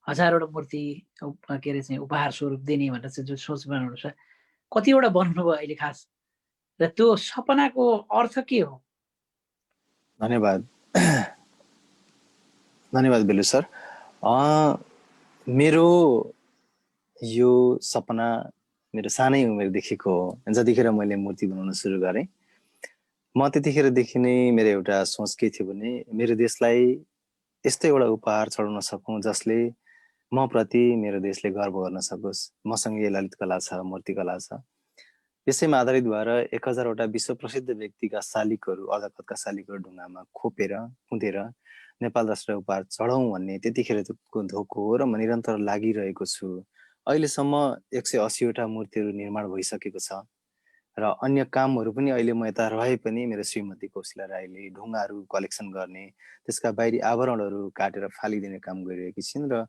हजारवटा मूर्ति के अरे चाहिँ उपहार स्वरूप दिने भनेर चाहिँ जो सोच बनाउनु छ, कतिवटा बनाउनु भयो अहिले खास, र त्यो सपनाको अर्थ के हो? धन्यवाद बेलु सर। मेरो यो सपना मेरो सानै उमेरदेखिको हो। जतिखेर मैले मूर्ति बनाउन सुरु गरेँ म त्यतिखेरदेखि नै मेरो एउटा सोच के थियो भने मेरो देशलाई यस्तो एउटा उपहार चढाउन सकौँ जसले म प्रति मेरो देशले गर्व गर्न सकोस्। मसँग ललित कला छ, मूर्ति कला छ। यसैमा आधारित भएर 1000 वटा विश्व प्रसिद्ध व्यक्तिका शालिगहरू, अर्धकतका शालिगहरू ढुङ्गामा खोपेर कुँदेर नेपाल राष्ट्र उपहार चढाउँ भन्ने त्यतिखेरको धोको हो र म निरन्तर लागिरहेको छु। अहिलेसम्म 180 वटा मूर्तिहरू निर्माण भइसकेको छ र अन्य कामहरू पनि अहिले म यता रहे पनि मेरो श्रीमती कौशिला राईले ढुङ्गाहरू कलेक्सन गर्ने, त्यसका बाहिरी आवरणहरू काटेर फालिदिने काम गरिरहेकी छिन् र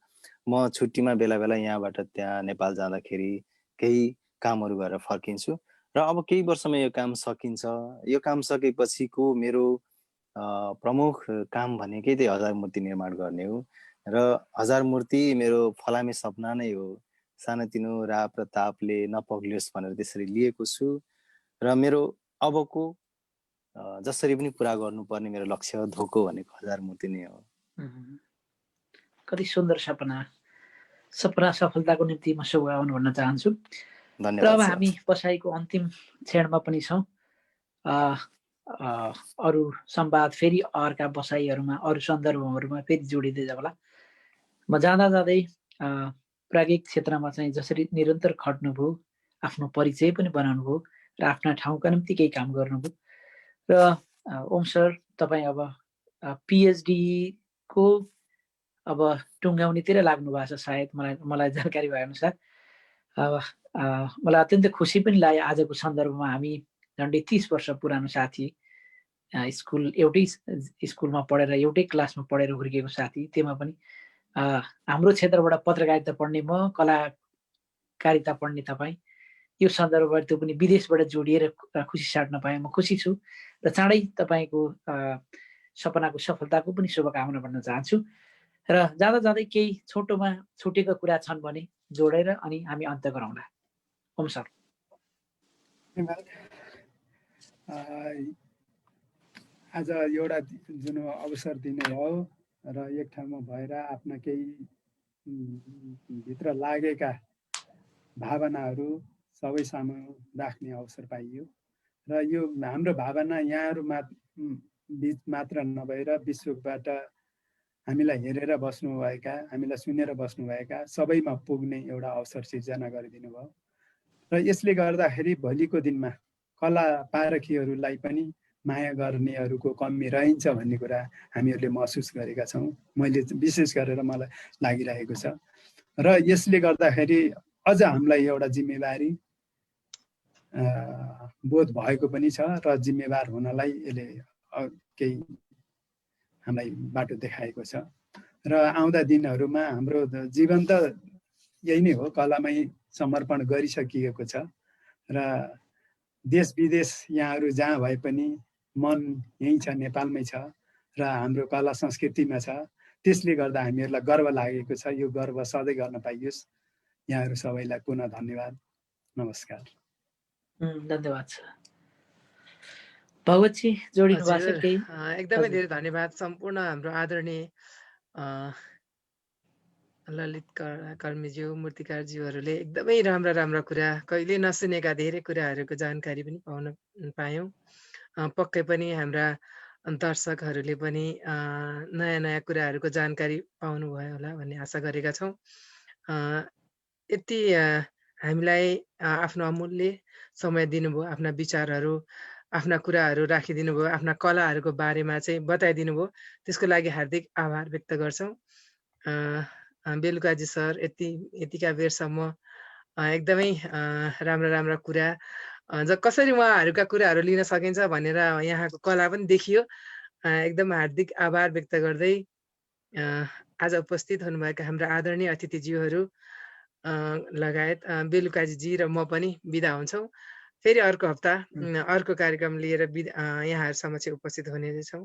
म छुट्टीमा बेला बेला यहाँबाट त्यहाँ नेपाल जाँदाखेरि केही कामहरू गरेर फर्किन्छु र अब केही वर्षमा यो काम सकिन्छ। यो काम सकेपछिको मेरो प्रमुख काम भनेकै त्यही 1000 मूर्ति निर्माण गर्ने हो र 1000 मूर्ति मेरो फलामे सपना नै हो। सानोतिनो राप र तापले नपग्लियोस् भनेर त्यसरी लिएको छु र मेरो अबको जसरी पनि पुरा गर्नुपर्ने मेरो लक्ष्य धोको भनेको 1000 मूर्ति नै हो। कति सुन्दर सपना। सपना सफलताको निम्ति म शुभकामना भन्न चाहन्छु। र धन्यवाद अब सर। हामी बसाइको अन्तिम क्षणमा पनि छौँ। अरू संवाद फेरि अर्का बसाइहरूमा अरू सन्दर्भहरूमा फेरि जोडिँदै जाला। म जाँदा जाँदै प्राज्ञिक क्षेत्रमा चाहिँ जसरी निरन्तर खट्नुभयो, आफ्नो परिचय पनि बनाउनु भयो र आफ्ना ठाउँका निम्ति केही काम गर्नुभयो। र ओम सर, तपाईँ अब पिएचडी को अब टुङ्गाउनेतिर लाग्नु भएको छ सायद, मलाई जानकारी भए अनुसार। अब मलाई अत्यन्तै खुसी पनि लाग्यो आजको सन्दर्भमा हामी झन्डै 30 वर्ष पुरानो साथी, एउटै स्कुलमा पढेर एउटै क्लासमा पढेर हुर्किएको साथी, त्यसमा पनि हाम्रो क्षेत्रबाट पत्रकारिता पढ्ने म, कलाकारिता पढ्ने तपाईँ, यो सन्दर्भबाट त्यो पनि विदेशबाट जोडिएर खुसी साट्न पाएँ। म खुसी छु र चाँडै तपाईँको सपनाको सफलताको पनि शुभकामना भन्न चाहन्छु। र जाँदा जाँदै केही छोटोमा छुटेको कुरा छन् भने जोडेर अनि हामी अन्त्य गरौँला। ओम सर। आज एउटा जुन अवसर दिनुभयो र एक ठाउँमा भएर आफ्ना केही भित्र लागेका भावनाहरू सबै सामु राख्ने अवसर पाइयो। र यो हाम्रो भावना यहाँहरू बिच मात्र नभएर विश्वबाट हामीलाई हेरेर बस्नुभएका, हामीलाई सुनेर बस्नुभएका सबैमा पुग्ने एउटा अवसर सिर्जना गरिदिनु भयो। र यसले गर्दाखेरि भोलिको दिनमा कला पारखीहरूलाई पनि माया गर्नेहरूको कमी रहन्छ भन्ने कुरा हामीहरूले महसुस गरेका छौँ। मैले विशेष गरेर मलाई लागिरहेको छ। र यसले गर्दाखेरि अझ हामीलाई एउटा जिम्मेवारी बोध भएको पनि छ र जिम्मेवार हुनलाई यसले केही हामीलाई बाटो देखाएको छ। र आउँदा दिनहरूमा हाम्रो जीवन त यही नै हो, कलामै समर्पण गरिसकिएको छ। र देश विदेश यहाँहरू जहाँ भए पनि मन यहीँ छ, नेपालमै छ र हाम्रो कला संस्कृतिमा छ। त्यसले गर्दा हामीहरूलाई गर्व लागेको छ। यो गर्व सधैँ गर्न पाइयोस्। यहाँहरू सबैलाई पुनः धन्यवाद, नमस्कार। धन्यवाद छ। भगवतजी जोडिनु भएको छ केही? एकदमै धेरै धन्यवाद सम्पूर्ण हाम्रो आदरणीय ललित कर्मीज्यू, मूर्तिकारज्यूहरूले एकदमै राम्रा राम्रा कुरा, कहिले नसुनेका धेरै कुराहरूको जानकारी पनि पाउन पायौँ। पक्कै पनि हाम्रा दर्शकहरूले पनि नयाँ नयाँ कुराहरूको जानकारी पाउनुभयो होला भन्ने आशा गरेका छौँ। यति हामीलाई आफ्नो अमूल्य समय दिनुभयो, आफ्ना विचारहरू, आफ्ना कुराहरू राखिदिनु भयो, आफ्ना कलाहरूको बारेमा चाहिँ बताइदिनु भयो, त्यसको लागि हार्दिक आभार व्यक्त गर्छौँ। बेलुकाजी सर यतिका बेरसम्म एकदमै राम्रा राम्रा कुरा, कसरी उहाँहरूका कुराहरू लिन सकिन्छ भनेर यहाँको कला पनि देखियो। एकदम हार्दिक आभार व्यक्त गर्दै आज उपस्थित हुनुभएका हाम्रा आदरणीय अतिथिज्यूहरू लगायत बेलुकाजी र म पनि बिदा हुन्छौँ। फेरि अर्को हप्ता अर्को कार्यक्रम लिएर यहाँहरू समक्ष उपस्थित हुनेछौँ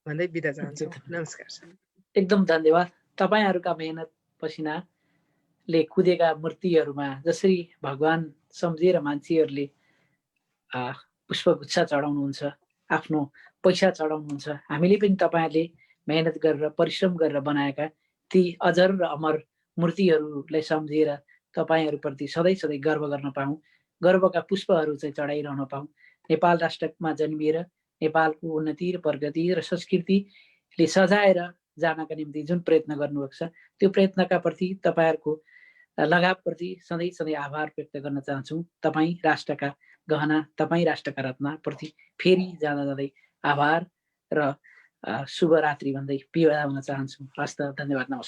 भन्दै बिदा चाहन्छौँ। नमस्कार सर। एकदम धन्यवाद। तपाईँहरूका मेहनत पसिनाले कुदेका मूर्तिहरूमा जसरी भगवान सम्झिएर मान्छेहरूले पुष्पगुच्छा चढाउनुहुन्छ, आफ्नो पैसा चढाउनुहुन्छ, हामीले पनि तपाईँहरूले मेहनत गरेर परिश्रम गरेर बनाएका ती अजर र अमर मूर्तिहरूलाई सम्झिएर तपाईँहरूप्रति सधैँ सधैँ गर्व गर्न पाऊँ, गर्वका पुष्पहरू चाहिँ चढाइरहन पाऊँ। नेपाल राष्ट्रमा जन्मिएर नेपालको उन्नति र प्रगति र संस्कृतिले सजाएर जानका निम्ति जुन प्रयत्न गर्नुभएको छ, त्यो प्रयत्नका प्रति तपाईँहरूको लगावप्रति सधैँ सधैँ आभार व्यक्त गर्न चाहन्छौँ। तपाईँ राष्ट्रका गहना, तपाईँ राष्ट्रका रत्नप्रति फेरि जाँदा जाँदै आभार र शुभरात्रि भन्दै बिदा हुन चाहन्छु। हस्त, धन्यवाद, नमस्कार।